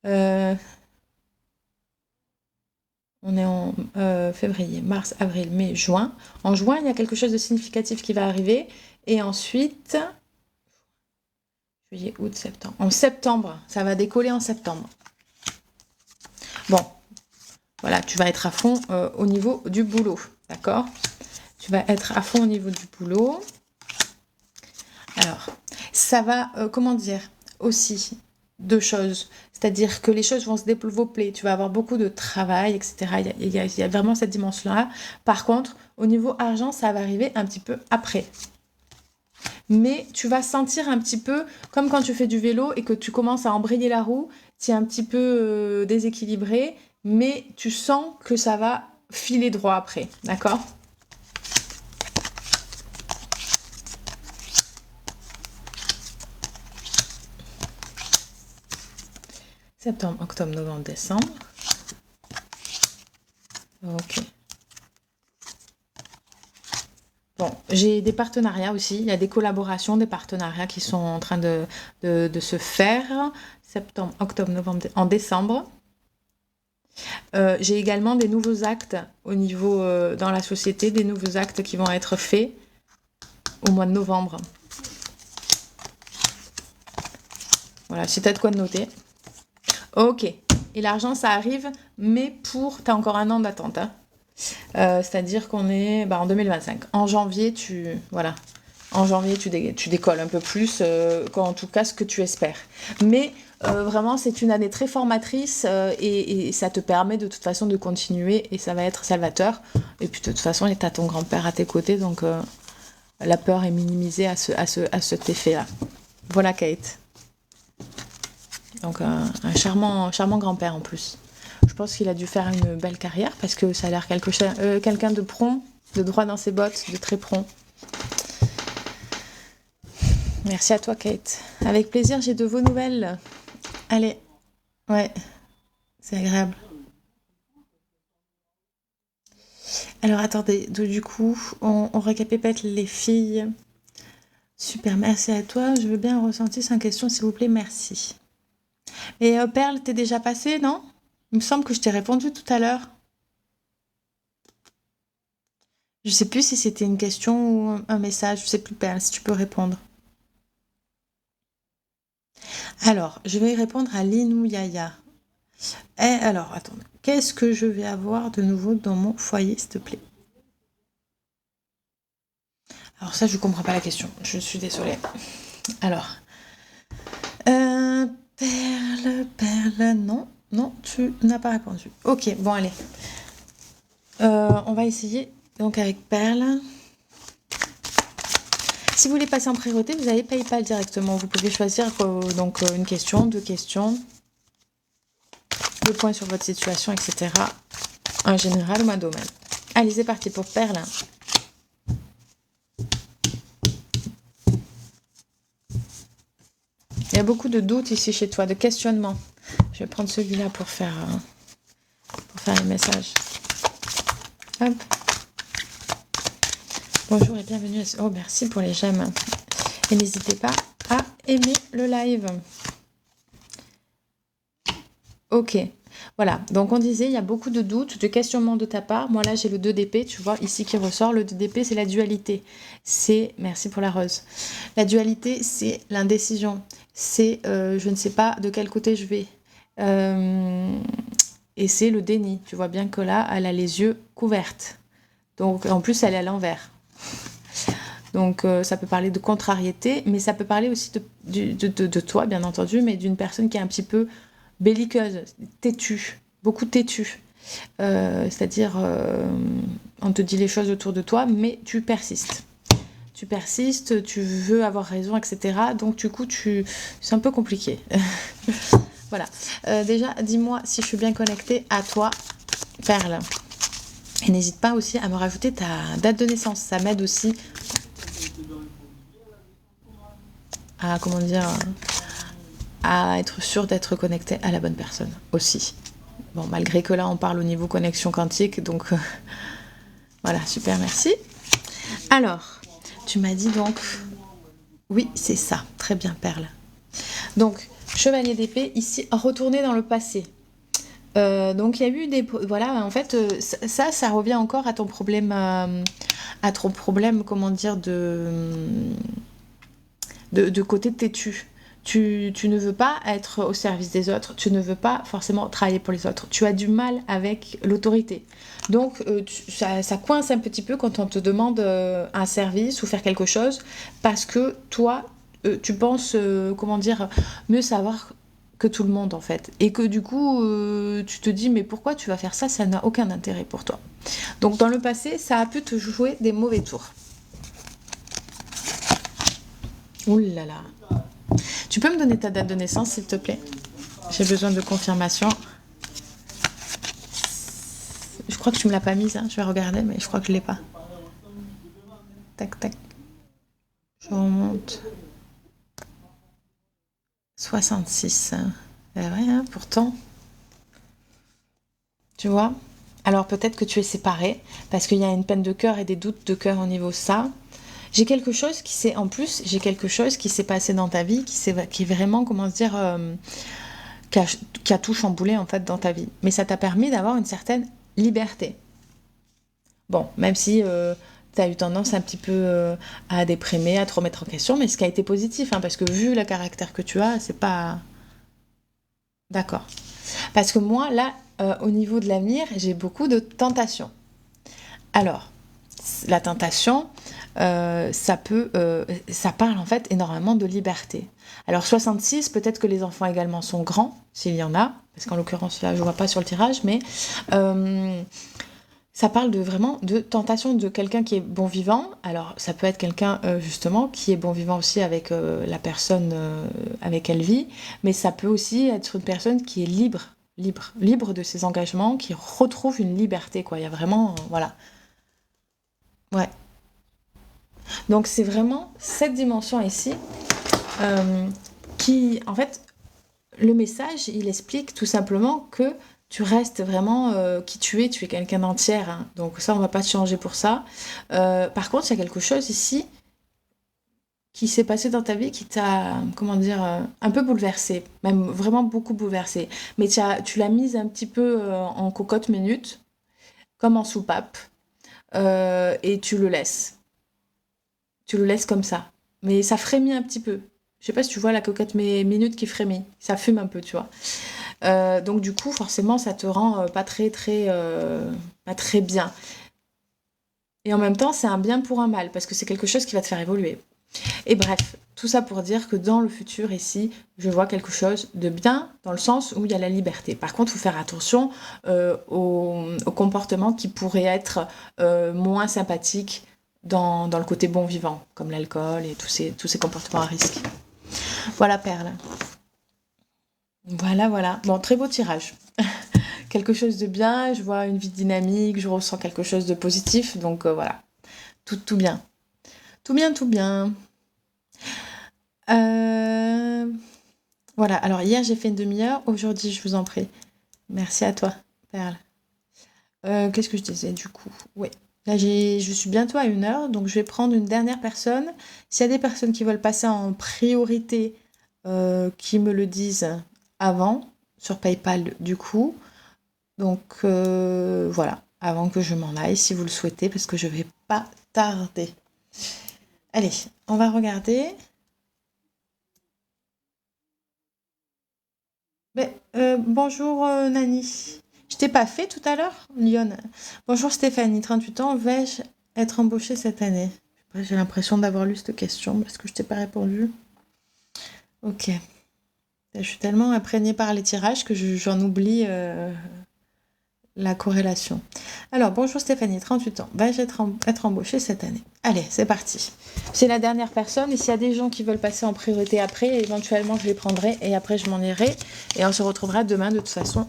Euh, on est en février, mars, avril, mai, juin. En juin, il y a quelque chose de significatif qui va arriver. Et ensuite, juillet, août, septembre. En septembre, ça va décoller en septembre. Bon, voilà, tu vas être à fond au niveau du boulot, d'accord? Tu vas être à fond au niveau du boulot. Alors, ça va, comment dire, aussi, 2 choses. C'est-à-dire que les choses vont se développer, tu vas avoir beaucoup de travail, etc. Il y a vraiment cette dimension-là. Par contre, au niveau argent, ça va arriver un petit peu après. Mais tu vas sentir un petit peu, comme quand tu fais du vélo et que tu commences à embrayer la roue, tu es un petit peu déséquilibré, mais tu sens que ça va filer droit après, d'accord? Septembre, octobre, novembre, décembre. Ok. Bon, j'ai des partenariats aussi. Il y a des collaborations, des partenariats qui sont en train de se faire. Septembre, octobre, novembre, en décembre. J'ai également des nouveaux actes au niveau dans la société, des nouveaux actes qui vont être faits au mois de novembre. Voilà, si tu as de quoi de noter. Ok. Et l'argent, ça arrive, mais t'as encore un an d'attente. Hein. C'est-à-dire qu'on est en 2025. En janvier, voilà. En janvier, tu décolles un peu plus, en tout cas ce que tu espères. Mais vraiment, c'est une année très formatrice et ça te permet de toute façon de continuer et ça va être salvateur. Et puis de toute façon, tu as ton grand-père à tes côtés, donc la peur est minimisée à cet effet-là. Voilà Kate. Donc un charmant grand-père en plus. Je pense qu'il a dû faire une belle carrière parce que ça a l'air quelqu'un de prompt, de droit dans ses bottes, de très prompt. Merci à toi, Kate. Avec plaisir, j'ai de vos nouvelles. Allez, ouais, c'est agréable. Alors, attendez, du coup, on récapitule les filles. Super, merci à toi. Je veux bien un ressenti sans question, s'il vous plaît, merci. Et Perle, t'es déjà passée, non? Il me semble que je t'ai répondu tout à l'heure. Je sais plus si c'était une question ou un message. Je sais plus, Perle, si tu peux répondre. Alors, je vais répondre à Linou Yaya. Alors, attends. Qu'est-ce que je vais avoir de nouveau dans mon foyer, s'il te plaît? Alors ça, je comprends pas la question. Je suis désolée. Alors, Perle, non, tu n'as pas répondu. Ok, bon, allez. On va essayer donc avec Perle. Si vous voulez passer en priorité, vous avez PayPal directement. Vous pouvez choisir donc une question, 2 questions, 2 points sur votre situation, etc. Un général ou un domaine. Allez, c'est parti pour Perle. Il y a beaucoup de doutes ici chez toi, de questionnements. Je vais prendre celui-là pour faire le message. Hop. Bonjour et bienvenue. Oh, merci pour les j'aime. Et n'hésitez pas à aimer le live. Ok. Voilà. Donc, on disait, il y a beaucoup de doutes, de questionnements de ta part. Moi, là, j'ai le 2 d'épée, tu vois, ici qui ressort. Le 2 d'épée, c'est la dualité. Merci pour la rose. La dualité, c'est l'indécision. C'est, je ne sais pas de quel côté je vais. Et c'est le déni. Tu vois bien que là, elle a les yeux couverts. Donc, en plus, elle est à l'envers. Donc, ça peut parler de contrariété, mais ça peut parler aussi de toi, bien entendu, mais d'une personne qui est un petit peu belliqueuse, têtue, beaucoup têtue. C'est-à-dire, on te dit les choses autour de toi, mais tu persistes. Tu persistes, tu veux avoir raison, etc. Donc, du coup, c'est un peu compliqué. Voilà. Déjà, dis-moi si je suis bien connectée à toi, Perle. Et n'hésite pas aussi à me rajouter ta date de naissance. Ça m'aide aussi à, à être sûr d'être connecté à la bonne personne aussi. Bon, malgré que là, on parle au niveau connexion quantique. Donc, voilà, super, merci. Alors, Tu m'as dit donc... Oui, c'est ça. Très bien, Perle. Donc, chevalier d'épée, ici, retourner dans le passé. Donc, il y a eu des... Voilà, en fait, ça revient encore à ton problème... à ton problème, comment dire, de côté têtu. Tu ne veux pas être au service des autres, tu ne veux pas forcément travailler pour les autres. Tu as du mal avec l'autorité. Donc, ça coince un petit peu quand on te demande un service ou faire quelque chose, parce que toi, tu penses, comment dire, mieux savoir que tout le monde, en fait. Et que du coup, tu te dis, mais pourquoi tu vas faire ça? Ça n'a aucun intérêt pour toi. Donc, dans le passé, ça a pu te jouer des mauvais tours. Ouh là là. Tu peux me donner ta date de naissance, s'il te plaît? J'ai besoin de confirmation. Je crois que tu me l'as pas mise, hein. Je vais regarder, mais je crois que je l'ai pas. Tac, tac. Je remonte. 66. Ben ouais, hein, pourtant. Tu vois? Alors peut-être que tu es séparée, parce qu'il y a une peine de cœur et des doutes de cœur au niveau de ça. J'ai quelque chose qui s'est, en plus, j'ai quelque chose qui s'est passé dans ta vie, qui est vraiment, comment se dire, qui a tout chamboulé en fait dans ta vie. Mais ça t'a permis d'avoir une certaine liberté. Bon, même si tu as eu tendance un petit peu à déprimer, à te remettre en question, mais ce qui a été positif, hein, parce que vu le caractère que tu as, c'est pas... D'accord. Parce que moi, là, au niveau de l'avenir, j'ai beaucoup de tentations. Alors, la tentation, ça parle en fait énormément de liberté. Alors 66, peut-être que les enfants également sont grands, s'il y en a, parce qu'en l'occurrence là je vois pas sur le tirage, mais ça parle vraiment de tentation de quelqu'un qui est bon vivant. Alors ça peut être quelqu'un justement qui est bon vivant aussi avec la personne avec elle vit, mais ça peut aussi être une personne qui est libre de ses engagements, qui retrouve une liberté quoi. Il y a vraiment voilà. Ouais. Donc c'est vraiment cette dimension ici qui, en fait, le message, il explique tout simplement que tu restes vraiment qui tu es quelqu'un d'entière, hein. Donc ça, on va pas te changer pour ça. Par contre, il y a quelque chose ici qui s'est passé dans ta vie qui t'a, comment dire, un peu bouleversé, même vraiment beaucoup bouleversé. Mais tu l'as mise un petit peu en cocotte minute, comme en soupape, et tu le laisses. Tu le laisses comme ça. Mais ça frémit un petit peu. Je sais pas si tu vois la cocotte minute qui frémit. Ça fume un peu, tu vois. Donc du coup, forcément, ça te rend pas très bien. Et en même temps, c'est un bien pour un mal, parce que c'est quelque chose qui va te faire évoluer. Et bref, tout ça pour dire que dans le futur, ici, je vois quelque chose de bien, dans le sens où il y a la liberté. Par contre, il faut faire attention aux comportements qui pourraient être moins sympathiques dans le côté bon vivant, comme l'alcool et tous ces comportements à risque. Voilà, Perle. Voilà. Bon, très beau tirage. Quelque chose de bien, je vois une vie dynamique, je ressens quelque chose de positif, donc voilà. Tout bien. Tout bien. Voilà, alors hier j'ai fait une demi-heure, aujourd'hui je vous en prie. Merci à toi, Perle. Qu'est-ce que je disais du coup? Oui. Là, je suis bientôt à 1 heure, donc je vais prendre une dernière personne. S'il y a des personnes qui veulent passer en priorité, qui me le disent avant, sur PayPal du coup. Donc voilà, avant que je m'en aille, si vous le souhaitez, parce que je vais pas tarder. Allez, on va regarder. Mais, bonjour Nani. Je t'ai pas fait tout à l'heure, Lyon. Bonjour Stéphanie, 38 ans, vais-je être embauchée cette année? J'ai l'impression d'avoir lu cette question parce que je t'ai pas répondu. Ok. Je suis tellement imprégnée par les tirages que j'en oublie la corrélation. Alors, bonjour Stéphanie, 38 ans. Vais-je être embauchée cette année? Allez, c'est parti. C'est la dernière personne et s'il y a des gens qui veulent passer en priorité après, éventuellement je les prendrai et après je m'en irai et on se retrouvera demain de toute façon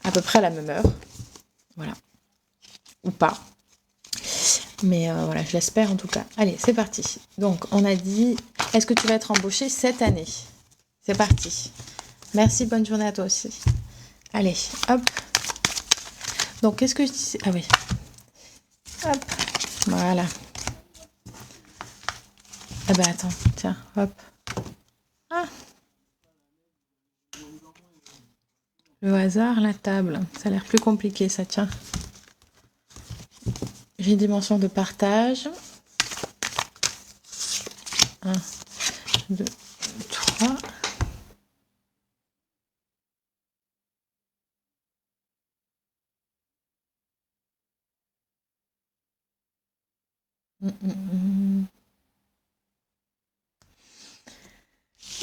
à peu près à la même heure. Voilà. Ou pas. Mais voilà, je l'espère en tout cas. Allez, c'est parti. Donc, on a dit, est-ce que tu vas être embauchée cette année? C'est parti. Merci, bonne journée à toi aussi. Allez, hop. Donc, qu'est-ce que je dis? Ah oui. Hop. Voilà. Ah bah attends, tiens, hop. Ah, le hasard, la table. Ça a l'air plus compliqué, ça, tiens. Ridimension de partage. 1, 2, 3.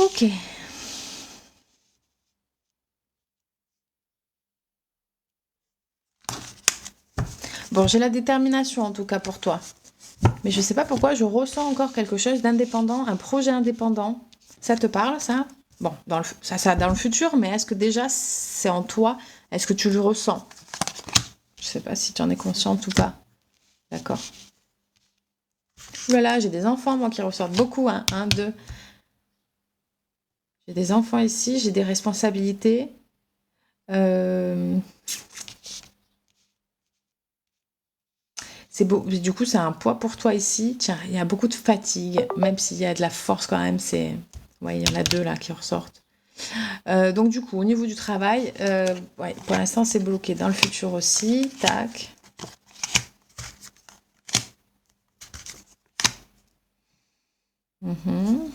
Ok. Bon, j'ai la détermination en tout cas pour toi. Mais je sais pas pourquoi je ressens encore quelque chose d'indépendant, un projet indépendant. Ça te parle, ça? Bon, ça dans le futur, mais est-ce que déjà c'est en toi? Est-ce que tu le ressens? Je sais pas si tu en es consciente ou pas. D'accord. Voilà, j'ai des enfants, moi, qui ressortent beaucoup, hein. Un, deux. J'ai des enfants ici, j'ai des responsabilités. Euh, C'est beau. Du coup, c'est un poids pour toi ici. Tiens, il y a beaucoup de fatigue, même s'il y a de la force quand même. Ouais, il y en a deux là qui ressortent. Donc du coup, au niveau du travail, ouais, pour l'instant, c'est bloqué. Dans le futur aussi, tac. Mhm.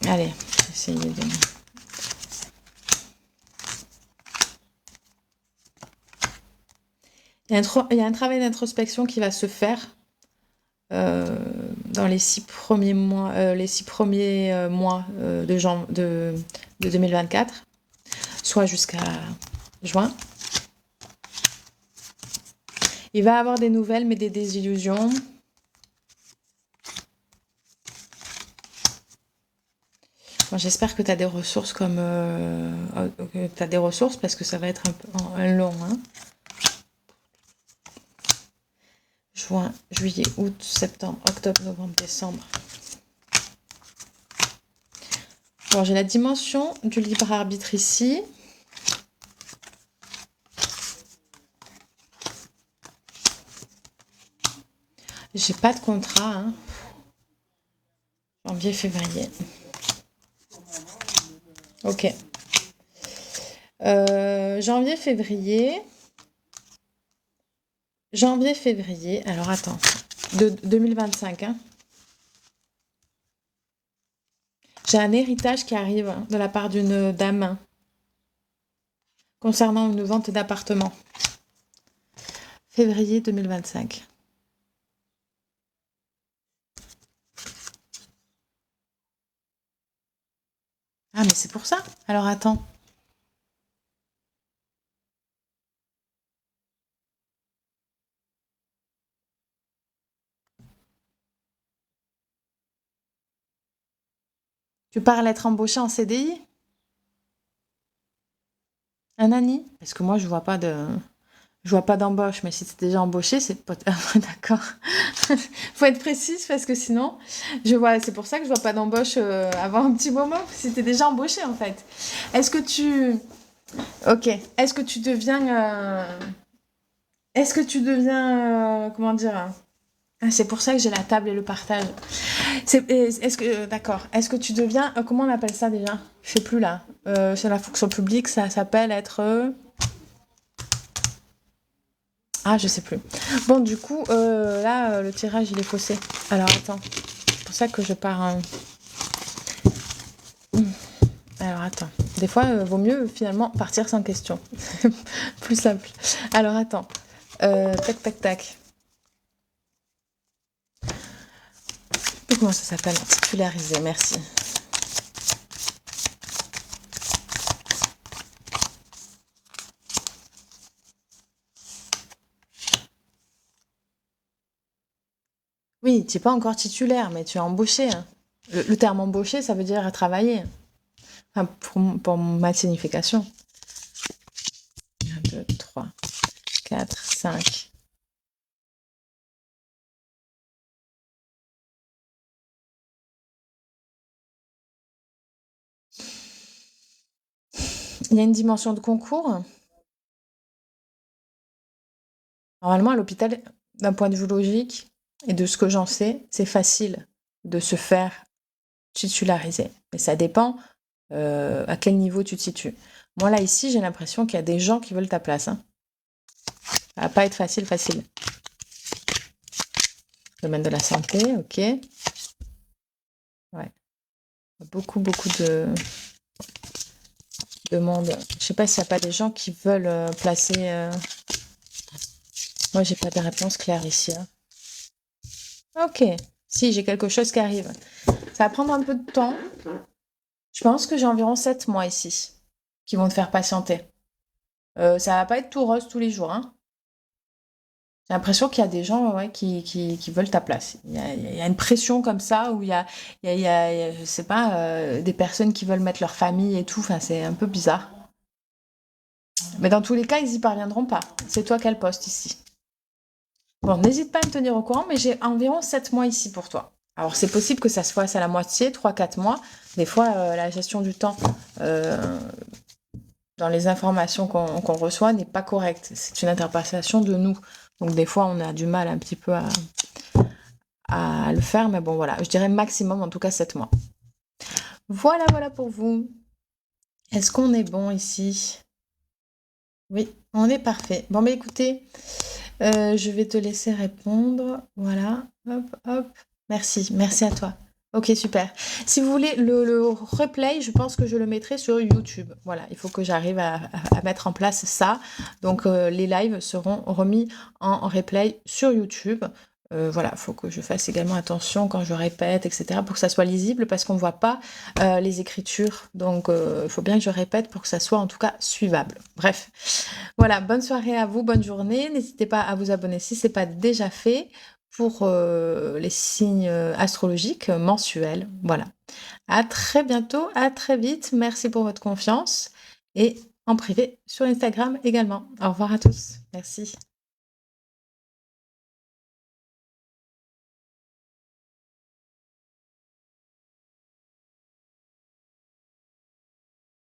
Allez, essayer de. Il y a un travail d'introspection qui va se faire euh, dans les 6 premiers mois, mois de 2024, soit jusqu'à juin. Il va avoir des nouvelles, mais des désillusions. Bon, j'espère que tu as des ressources comme. Que tu as des ressources parce que ça va être un long. Hein. Juin, juillet, août, septembre, octobre, novembre, décembre. Bon, j'ai la dimension du libre arbitre ici. J'ai pas de contrat. Hein. Janvier, février. Ok. Janvier, février. Janvier, février. Alors attends. De 2025. Hein. J'ai un héritage qui arrive de la part d'une dame concernant une vente d'appartement. Février 2025. Ah, mais c'est pour ça. Alors attends. Tu parles être embauché en CDI? Un Annie? Parce que moi, je vois pas d'embauche, mais si c'est déjà embauché, c'est pas. Ah, d'accord. Faut être précise parce que sinon, c'est pour ça que je vois pas d'embauche avant un petit moment. Si t'es déjà embauché en fait. Est-ce que tu, ok. Est-ce que tu deviens, comment dire? Ah, c'est pour ça que j'ai la table et le partage. Est-ce que, d'accord. Est-ce que tu deviens, comment on appelle ça déjà? Je sais plus là. C'est la fonction publique, ça s'appelle être. Ah, je sais plus. Bon, du coup, là, le tirage, il est faussé. Alors, attends. C'est pour ça que je pars. Alors, attends. Des fois, vaut mieux finalement partir sans question. Plus simple. Alors, attends. Tac, tac, tac. Comment ça s'appelle? Titulariser, merci. Oui, tu n'es pas encore titulaire, mais tu es embauché. Hein. Le terme embauché, ça veut dire travailler. Enfin, pour ma signification. 1, 2, 3, 4, 5. Il y a une dimension de concours. Normalement, à l'hôpital, d'un point de vue logique et de ce que j'en sais, c'est facile. de se faire titulariser. Mais ça dépend à quel niveau tu te situes. Moi, là, ici, j'ai l'impression qu'il y a des gens qui veulent ta place. Hein. Ça va pas être facile. Domaine de la santé, ok. Ouais. Beaucoup de monde. Je sais pas s'il n'y a pas des gens qui veulent placer... Moi, j'ai pas de réponse claire ici. Hein. Ok. Si, j'ai quelque chose qui arrive. Ça va prendre un peu de temps. Je pense que j'ai environ 7 mois ici qui vont te faire patienter. Ça va pas être tout rose tous les jours. Hein. J'ai l'impression qu'il y a des gens qui veulent ta place. Il y a une pression comme ça où je sais pas, des personnes qui veulent mettre leur famille et tout. Enfin, c'est un peu bizarre. Mais dans tous les cas, ils y parviendront pas. C'est toi qui as le poste ici. Bon, n'hésite pas à me tenir au courant, mais j'ai environ 7 mois ici pour toi. Alors, c'est possible que ça se fasse à la moitié, 3-4 mois. Des fois, la gestion du temps dans les informations qu'on reçoit n'est pas correcte. C'est une interprétation de nous. Donc, des fois, on a du mal un petit peu à le faire. Mais bon, voilà. Je dirais maximum, en tout cas, 7 mois. Voilà pour vous. Est-ce qu'on est bon ici? Oui, on est parfait. Bon, mais écoutez, je vais te laisser répondre. Voilà. Hop. Merci à toi. Ok, super. Si vous voulez le replay, je pense que je le mettrai sur YouTube. Voilà, il faut que j'arrive à mettre en place ça. Donc, les lives seront remis en replay sur YouTube. Voilà, il faut que je fasse également attention quand je répète, etc., pour que ça soit lisible, parce qu'on ne voit pas les écritures. Donc, il faut bien que je répète pour que ça soit en tout cas suivable. Bref, voilà, bonne soirée à vous, bonne journée. N'hésitez pas à vous abonner si ce n'est pas déjà fait pour les signes astrologiques mensuels. Voilà. À très bientôt, à très vite. Merci pour votre confiance et en privé sur Instagram également. Au revoir à tous. Merci.